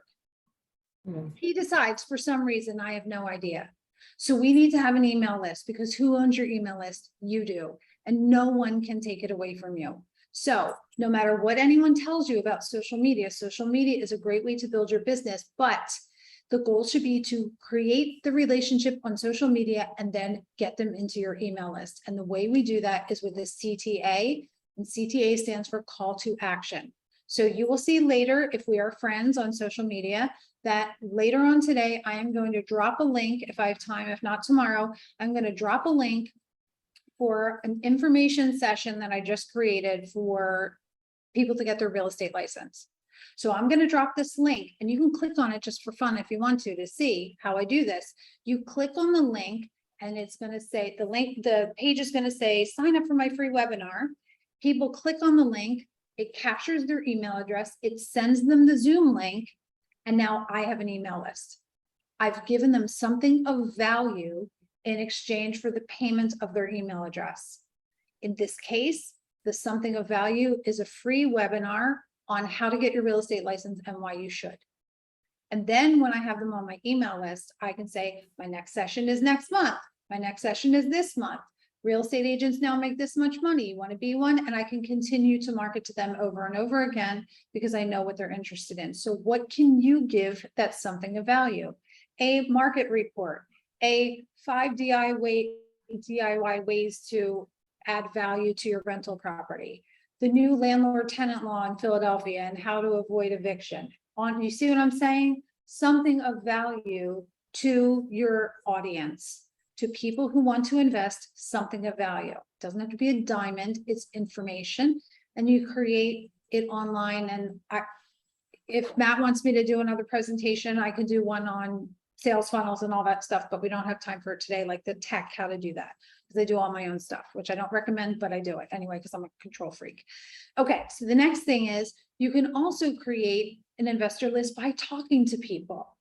A: He decides for some reason, I have no idea. So we need to have an email list, because who owns your email list? You do. And no one can take it away from you. So no matter what anyone tells you about social media is a great way to build your business, but the goal should be to create the relationship on social media and then get them into your email list. And the way we do that is with the CTA, and CTA stands for call to action. So you will see later, if we are friends on social media, that later on today, I am going to drop a link if I have time. If not tomorrow, I'm going to drop a link for an information session that I just created for people to get their real estate license. So I'm going to drop this link, and you can click on it just for fun if you want to see how I do this. You click on the link, and it's going to say the page is going to say, sign up for my free webinar. People click on the link, it captures their email address, it sends them the Zoom link, and now I have an email list. I've given them something of value in exchange for the payment of their email address. In this case, the something of value is a free webinar on how to get your real estate license and why you should. And then when I have them on my email list, I can say, my next session is next month. My next session is this month. Real estate agents now make this much money. You want to be one? And I can continue to market to them over and over again because I know what they're interested in. So what can you give that's something of value? A market report, a 5 DIY ways to add value to your rental property, the new landlord tenant law in Philadelphia and how to avoid eviction. You see what I'm saying? Something of value to your audience, to people who want to invest, something of value. It doesn't have to be a diamond, it's information, and you create it online. And if Matt wants me to do another presentation, I can do one on sales funnels and all that stuff, but we don't have time for it today, like the tech, how to do that. Because I do all my own stuff, which I don't recommend, but I do it anyway, because I'm a control freak. Okay, so the next thing is you can also create an investor list by talking to people.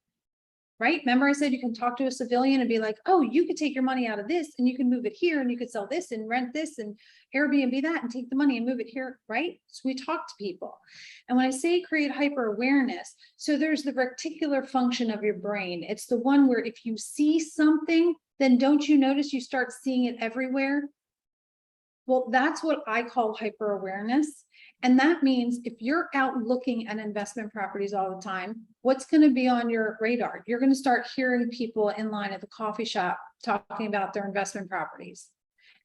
A: Right? Remember I said you can talk to a civilian and be like, oh, you could take your money out of this and you can move it here and you could sell this and rent this and Airbnb that and take the money and move it here, right? So we talk to people. And when I say create hyper awareness, so there's the reticular function of your brain. It's the one where if you see something, then don't you notice you start seeing it everywhere? Well, that's what I call hyper awareness. And that means if you're out looking at investment properties all the time, what's going to be on your radar? You're going to start hearing people in line at the coffee shop talking about their investment properties.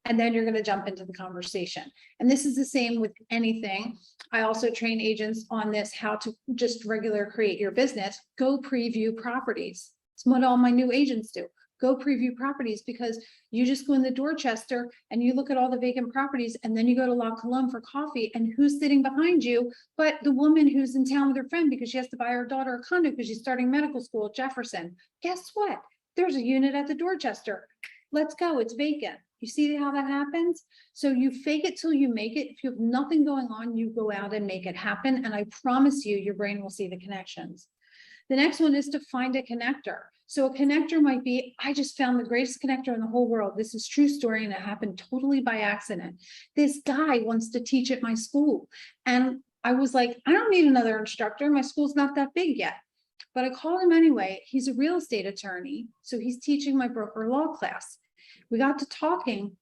A: And then you're going to jump into the conversation. And this is the same with anything. I also train agents on this, how to just regular create your business. Go preview properties. It's what all my new agents do. go preview properties, because you just go in the Dorchester and you look at all the vacant properties, and then you go to La Colombe for coffee, and who's sitting behind you but the woman who's in town with her friend because she has to buy her daughter a condo because she's starting medical school at Jefferson. Guess what? There's a unit at the Dorchester. Let's go, it's vacant. You see how that happens? So you fake it till you make it. If you have nothing going on, you go out and make it happen. And I promise you, your brain will see the connections. The next one is to find a connector. So a connector might be, I just found the greatest connector in the whole world. This is true story, and it happened totally by accident. This guy wants to teach at my school. And I was like, I don't need another instructor. My school's not that big yet. But I called him anyway. He's a real estate attorney. So he's teaching my broker law class. We got to talking.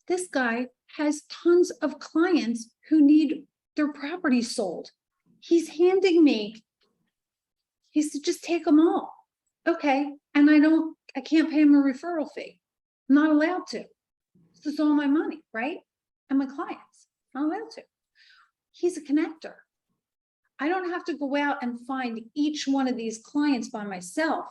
A: This guy has tons of clients who need their property sold. He's handing me, he said, just take them all. Okay. And I can't pay him a referral fee. I'm not allowed to. This is all my money, right? And my clients, I'm not allowed to. He's a connector. I don't have to go out and find each one of these clients by myself.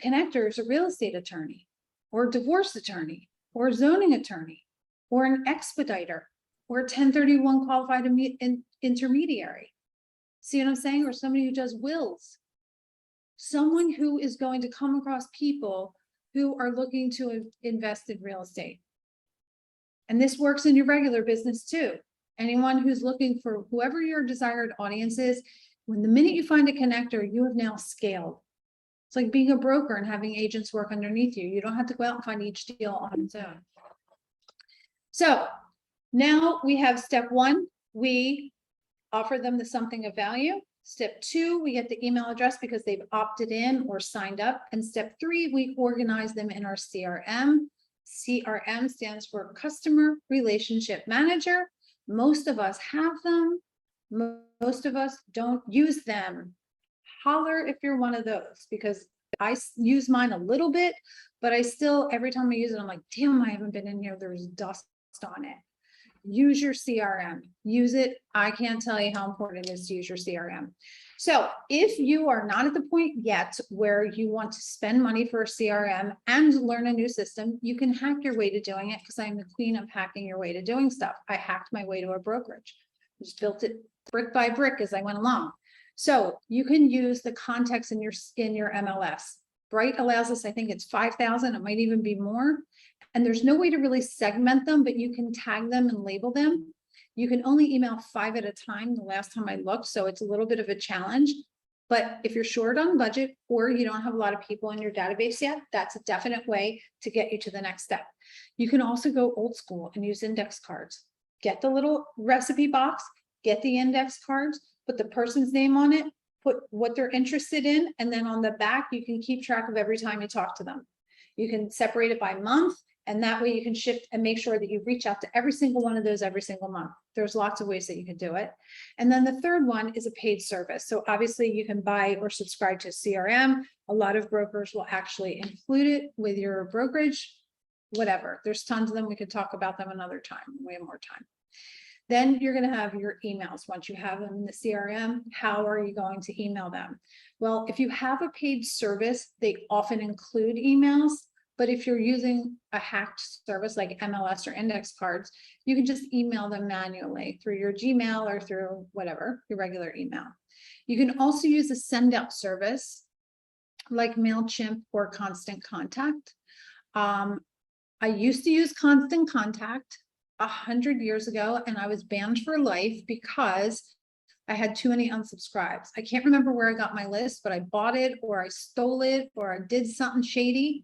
A: Connector is a real estate attorney, or a divorce attorney, or a zoning attorney, or an expediter, or a 1031 qualified intermediary. See what I'm saying? Or somebody who does wills. Someone who is going to come across people who are looking to invest in real estate. And this works in your regular business too. Anyone who's looking for whoever your desired audience is, when the minute you find a connector, you have now scaled. It's like being a broker and having agents work underneath you. You don't have to go out and find each deal on its own. So now we have step one, we offer them the something of value. Step two, we get the email address because they've opted in or signed up. And step three, we organize them in our CRM. CRM stands for Customer Relationship Manager. Most of us have them. Most of us don't use them. Holler if you're one of those, because I use mine a little bit, but I still, every time I use it, I'm like, damn, I haven't been in here. There's dust on it. Use your CRM, use it. I can't tell you how important it is to use your CRM. So if you are not at the point yet where you want to spend money for a CRM and learn a new system, you can hack your way to doing it, because I'm the queen of hacking your way to doing stuff. I hacked my way to a brokerage. I just built it brick by brick as I went along. So you can use the context in your MLS. Bright allows us, I think it's 5,000, it might even be more. And there's no way to really segment them, but you can tag them and label them. You can only email 5 at a time the last time I looked, so it's a little bit of a challenge. But if you're short on budget or you don't have a lot of people in your database yet, that's a definite way to get you to the next step. You can also go old school and use index cards. Get the little recipe box, get the index cards, put the person's name on it, put what they're interested in, and then on the back, you can keep track of every time you talk to them. You can separate it by month, and that way you can shift and make sure that you reach out to every single one of those every single month. There's lots of ways that you can do it. And then the third one is a paid service. So obviously you can buy or subscribe to CRM. A lot of brokers will actually include it with your brokerage, whatever. There's tons of them. We could talk about them another time. We have more time. Then you're going to have your emails. Once you have them in the CRM, how are you going to email them? Well, if you have a paid service, they often include emails. But if you're using a hacked service like MLS or index cards, you can just email them manually through your Gmail or through whatever, your regular email. You can also use a send out service like Mailchimp or Constant Contact. I used to use Constant Contact 100 years ago, and I was banned for life because I had too many unsubscribes. I can't remember where I got my list, but I bought it or I stole it or I did something shady.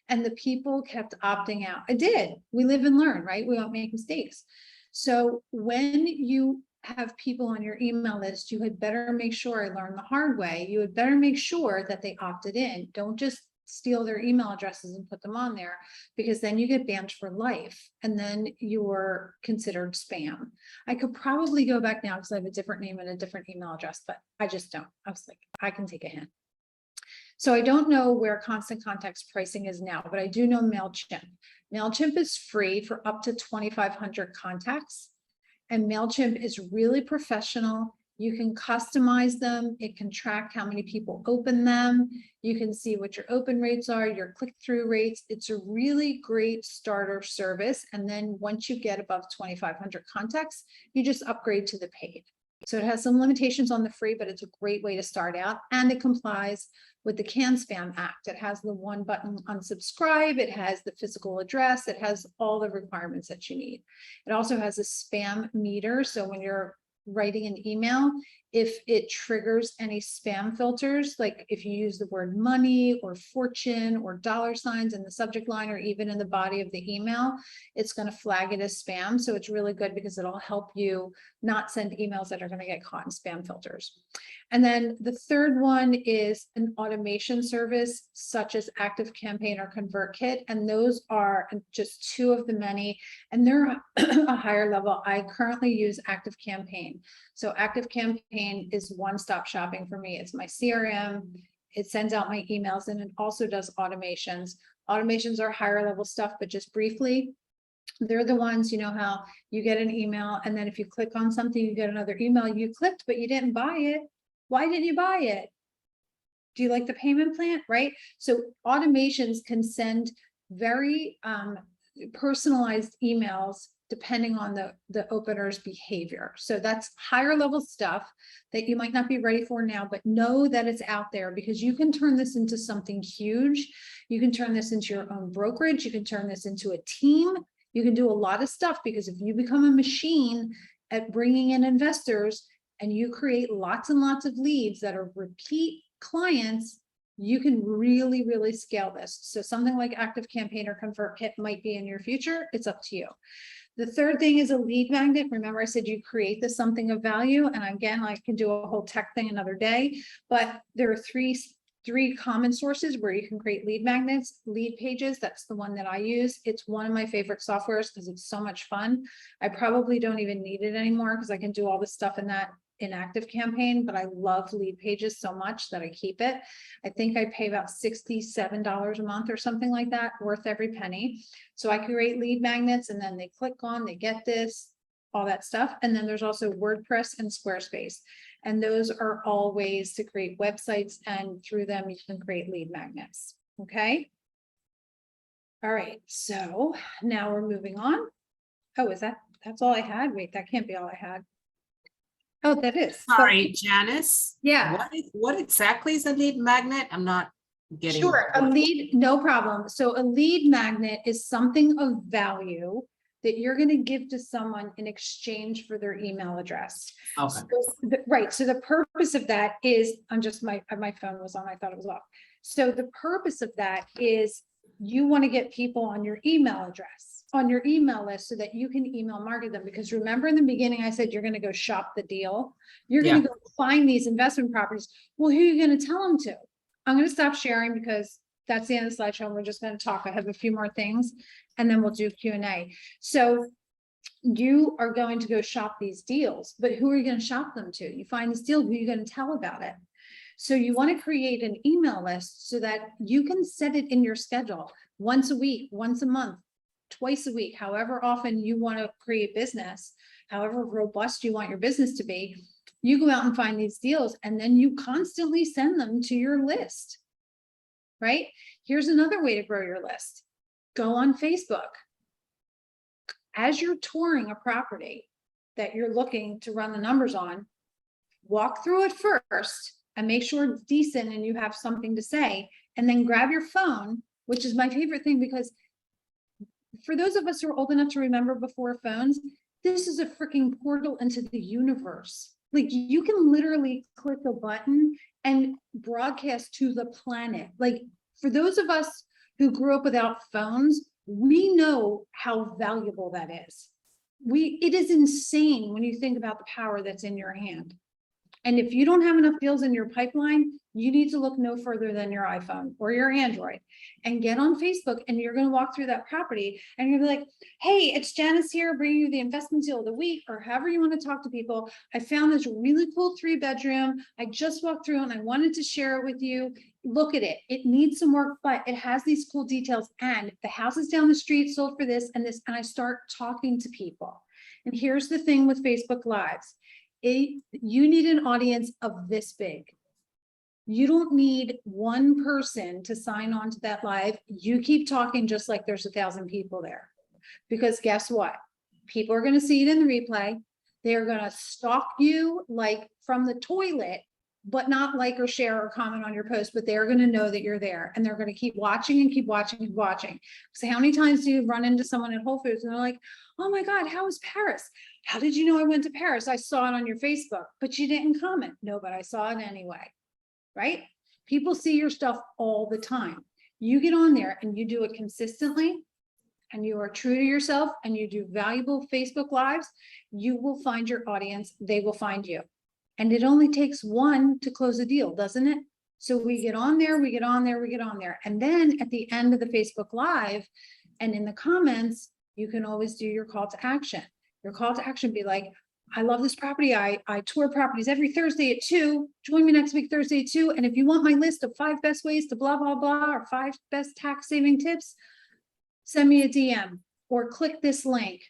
A: And the people kept opting out. I did. We live and learn, right? We don't make mistakes. So when you have people on your email list, you had better make sure, I learned the hard way, you had better make sure that they opted in. Don't just steal their email addresses and put them on there, because then you get banned for life and then you're considered spam. I could probably go back now because I have a different name and a different email address, but I just don't. I was like, I can take a hint. So I don't know where Constant Contact's pricing is now, but I do know Mailchimp. Mailchimp is free for up to 2,500 contacts. And Mailchimp is really professional. You can customize them. It can track how many people open them. You can see what your open rates are, your click-through rates. It's a really great starter service. And then once you get above 2,500 contacts, you just upgrade to the paid. So it has some limitations on the free, but it's a great way to start out. And it complies with the CAN-SPAM Act. It has the one button unsubscribe. It has the physical address. It has all the requirements that you need. It also has a spam meter. So when you're writing an email, if it triggers any spam filters, like if you use the word money or fortune or dollar signs in the subject line or even in the body of the email, it's going to flag it as spam. So it's really good because it'll help you not send emails that are going to get caught in spam filters. And then the third one is an automation service such as Activecampaign or ConvertKit. And those are just two of the many, and they're a higher level. I currently use Activecampaign. So Activecampaign is one-stop shopping for me. It's my CRM. It sends out my emails and it also does automations. Automations are higher level stuff, but just briefly, they're the ones, you know how you get an email and then if you click on something, you get another email. You clicked, but you didn't buy it. Why didn't you buy it? Do you like the payment plan? Right? So automations can send very personalized emails depending on the opener's behavior. So that's higher level stuff that you might not be ready for now, but know that it's out there because you can turn this into something huge. You can turn this into your own brokerage. You can turn this into a team. You can do a lot of stuff because if you become a machine at bringing in investors and you create lots and lots of leads that are repeat clients, you can really, really scale this. So something like Activecampaign or ConvertKit might be in your future. It's up to you. The third thing is a lead magnet. Remember, I said you create this something of value. And again, I can do a whole tech thing another day, but there are three common sources where you can create lead magnets, lead pages. That's the one that I use. It's one of my favorite softwares because it's so much fun. I probably don't even need it anymore because I can do all this stuff in Activecampaign, but I love lead pages so much that I keep it. I think I pay about $67 a month or something like that, worth every penny. So I create lead magnets and then they click on, they get this, all that stuff. And then there's also WordPress and Squarespace. And those are all ways to create websites and through them you can create lead magnets. Okay. All right. So now we're moving on. Oh, that's all I had? Wait, that can't be all I had. Oh, that is.
B: Sorry, Janice.
A: Yeah.
B: What exactly is a lead magnet? I'm not getting.
A: Sure, a lead, no problem. So a lead magnet is something of value that you're going to give to someone in exchange for their email address.
B: Okay.
A: Right. So the purpose of that is, my phone was on, I thought it was off. So the purpose of that is you want to get people on your email address, on your email list so that you can email market them. Because remember in the beginning, I said, you're going to go shop the deal. You're going to go find these investment properties. Well, who are you going to tell them to? I'm going to stop sharing because that's the end of the slideshow. And we're just going to talk. I have a few more things and then we'll do Q&A. So you are going to go shop these deals, but who are you going to shop them to? You find this deal, who are you going to tell about it? So you want to create an email list so that you can set it in your schedule once a week, once a month, twice a week, however often you want to create business, however robust you want your business to be. You go out and find these deals and then you constantly send them to your list, right? Here's another way to grow your list. Go on Facebook. As you're touring a property that you're looking to run the numbers on, walk through it first and make sure it's decent and you have something to say, and then grab your phone, which is my favorite thing because for those of us who are old enough to remember before phones, this is a freaking portal into the universe. Like you can literally click a button and broadcast to the planet. Like for those of us who grew up without phones, we know how valuable that is. It is insane when you think about the power that's in your hand. And if you don't have enough deals in your pipeline, you need to look no further than your iPhone or your Android and get on Facebook, and you're going to walk through that property and you're going to be like, hey, it's Janice here bringing you the investment deal of the week, or however you want to talk to people. I found this really cool 3-bedroom. I just walked through and I wanted to share it with you. Look at it. It needs some work, but it has these cool details. And the house is down the street, sold for this and this. And I start talking to people. And here's the thing with Facebook Lives. You need an audience of this big. You don't need one person to sign on to that live. You keep talking just like there's 1,000 people there. Because guess what? People are going to see it in the replay. They're going to stalk you like from the toilet, but not like or share or comment on your post, but they're going to know that you're there, and they're going to keep watching and keep watching and watching. So how many times do you run into someone at Whole Foods and they're like, oh my God, how was Paris? How did you know I went to Paris? I saw it on your Facebook, but you didn't comment. No, but I saw it anyway. Right? People see your stuff all the time. You get on there and you do it consistently, and you are true to yourself, and you do valuable Facebook Lives, you will find your audience. They will find you. And it only takes one to close a deal, doesn't it? So we get on there, we get on there, we get on there. And then at the end of the Facebook Live and in the comments, you can always do your call to action. Your call to action be like, I love this property. I tour properties every Thursday at 2. Join me next week, Thursday at 2. And if you want my list of 5 best ways to blah, blah, blah, or 5 best tax saving tips, send me a DM or click this link.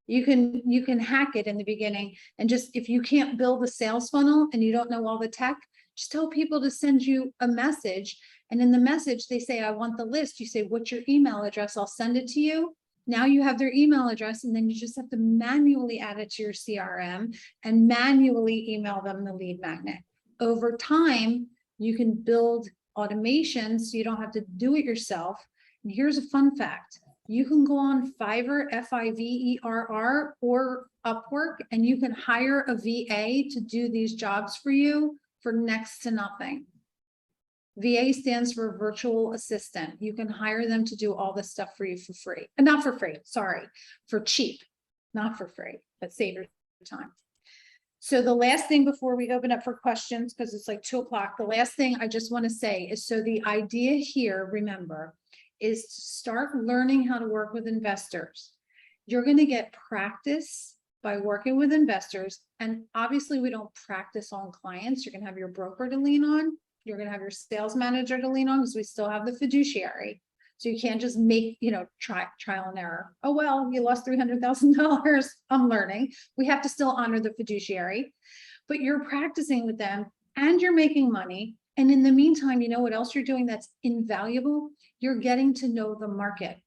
A: You can hack it in the beginning. And just, if you can't build a sales funnel and you don't know all the tech, just tell people to send you a message. And in the message, they say, I want the list. You say, what's your email address? I'll send it to you. Now you have their email address, and then you just have to manually add it to your CRM and manually email them the lead magnet. Over time, you can build automation so you don't have to do it yourself. And here's a fun fact. You can go on Fiverr, Fiverr, or Upwork, and you can hire a VA to do these jobs for you for next to nothing. VA stands for virtual assistant. You can hire them to do all this stuff for you for free. And not for free, sorry, for cheap, not for free, but save your time. So the last thing before we open up for questions, because it's like 2 o'clock, the last thing I just want to say is, so the idea here, remember, is to start learning how to work with investors. You're going to get practice by working with investors. And obviously we don't practice on clients. You're going to have your broker to lean on. You're going to have your sales manager to lean on, because we still have the fiduciary. So you can't just make, trial and error. Oh, well, you lost $300,000. I'm learning. We have to still honor the fiduciary, but you're practicing with them and you're making money. And in the meantime, you know what else you're doing that's invaluable? You're getting to know the market.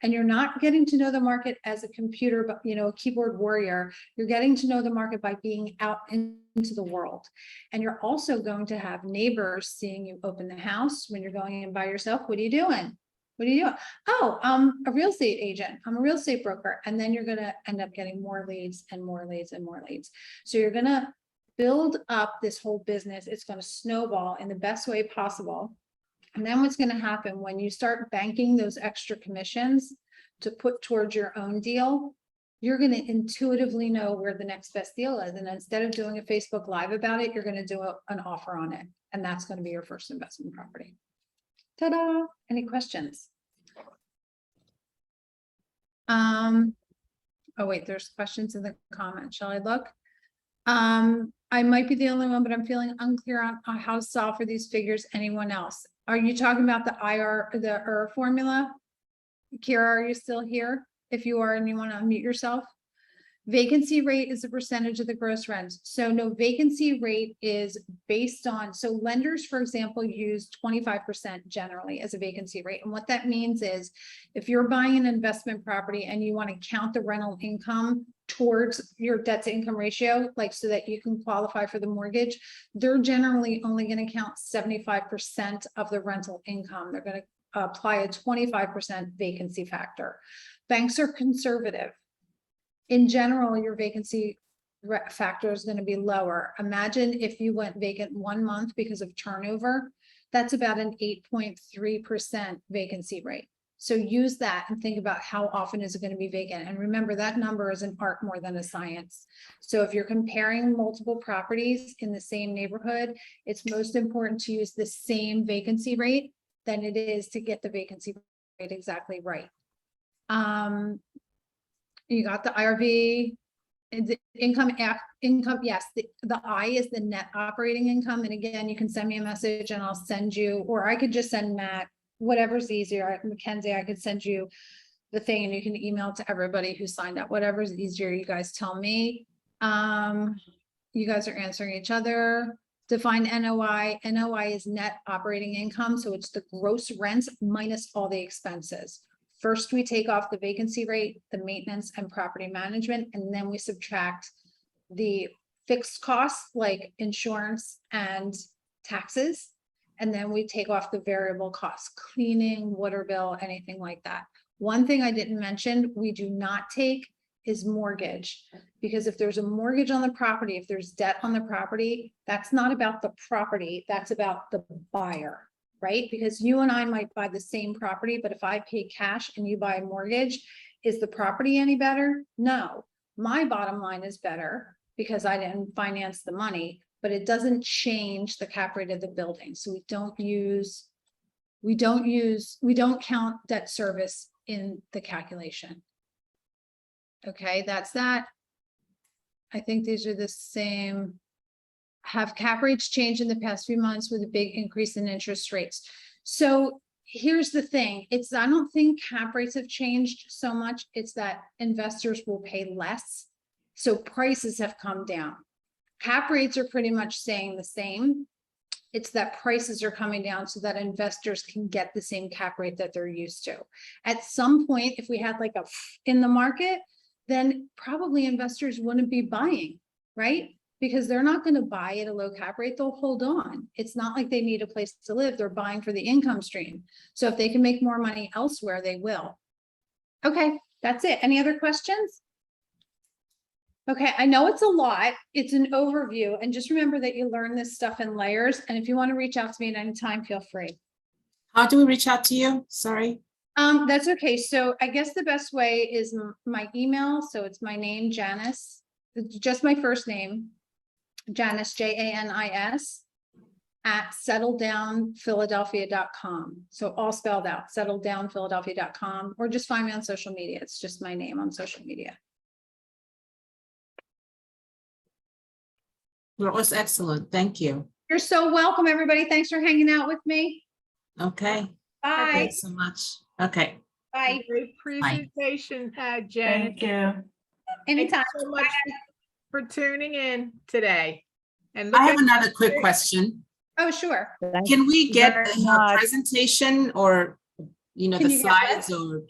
A: And you're not getting to know the market as a computer, but a keyboard warrior. You're getting to know the market by being out into the world. And you're also going to have neighbors seeing you open the house when you're going in by yourself. What are you doing? What are you doing? Oh, I'm a real estate agent. I'm a real estate broker. And then you're going to end up getting more leads and more leads and more leads. So you're going to build up this whole business. It's going to snowball in the best way possible. And then what's going to happen when you start banking those extra commissions to put towards your own deal, you're going to intuitively know where the next best deal is. And instead of doing a Facebook Live about it, you're going to do an offer on it. And that's going to be your first investment property. Ta-da! Any questions? Oh, wait, there's questions in the comments. Shall I look? I might be the only one, but I'm feeling unclear on how to solve for these figures. Anyone else? Are you talking about the ER formula? Kira, are you still here? If you are and you want to unmute yourself. Vacancy rate is a percentage of the gross rent. So no, vacancy rate is based on, so lenders, for example, use 25% generally as a vacancy rate. And what that means is, if you're buying an investment property and you want to count the rental income towards your debt to income ratio, like so that you can qualify for the mortgage, they're generally only going to count 75% of the rental income. They're going to apply a 25% vacancy factor. Banks are conservative. In general, your vacancy factor is going to be lower. Imagine if you went vacant 1 month because of turnover, that's about an 8.3% vacancy rate. So use that and think about how often is it going to be vacant. And remember, that number is an art more than a science. So if you're comparing multiple properties in the same neighborhood, it's most important to use the same vacancy rate than it is to get the vacancy rate exactly right. You got the IRV, and the income, yes, the I is the net operating income. And again, you can send me a message and I'll send you, or I could just send Matt, whatever's easier. Mackenzie, I could send you the thing and you can email it to everybody who signed up, whatever's easier, you guys tell me. you guys are answering each other. Define NOI. NOI is net operating income, so it's the gross rents minus all the expenses. First, we take off the vacancy rate, the maintenance and property management, and then we subtract the fixed costs like insurance and taxes. And then we take off the variable costs, cleaning, water bill, anything like that. One thing I didn't mention, we do not take is mortgage, because if there's a mortgage on the property, if there's debt on the property, that's not about the property, that's about the buyer, right? Because you and I might buy the same property, but if I pay cash and you buy a mortgage, is the property any better? No, my bottom line is better because I didn't finance the money, but it doesn't change the cap rate of the building. So we don't count debt service in the calculation. Okay, that's that. I think these are the same. Have cap rates changed in the past few months with a big increase in interest rates? So here's the thing. I don't think cap rates have changed so much. It's that investors will pay less. So prices have come down. Cap rates are pretty much staying the same. It's that prices are coming down so that investors can get the same cap rate that they're used to. At some point, if we had like a in the market, then probably investors wouldn't be buying, right? Because they're not going to buy at a low cap rate, they'll hold on. It's not like they need a place to live, they're buying for the income stream. So if they can make more money elsewhere, they will. Okay, that's it. Any other questions? Okay, I know it's a lot. It's an overview, and just remember that you learn this stuff in layers. And if you want to reach out to me at any time, feel free.
B: How do we reach out to you? Sorry.
A: That's okay. So I guess the best way is my email. So it's my name, Janis, just my first name, Janis, Janis, at settledownphiladelphia.com. So all spelled out, settledownphiladelphia.com, or just find me on social media. It's just my name on social media.
B: That was excellent. Thank you.
A: You're so welcome, everybody. Thanks for hanging out with me.
B: Okay.
A: Bye.
B: Thanks so much. Okay.
A: Bye.
C: Great presentation, Janet.
D: Thank you.
A: Anytime.
C: Thanks so much for tuning in today. And
B: I have another quick question.
A: Oh, sure.
B: Can we get
D: very
B: a
D: much.
B: presentation or,
A: Can
B: the
A: you get what?
B: slides, or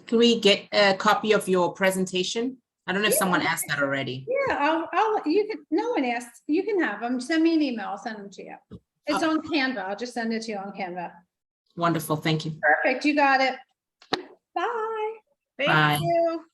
B: can we get a copy of your presentation? I don't know if someone asked that already.
A: Yeah, you can, no one asked, you can have them. Send me an email, I'll send them to you. It's on Canva. I'll just send it to you on Canva.
B: Wonderful. Thank you.
A: Perfect. You got it. Bye.
C: Thank
B: Bye.
C: you.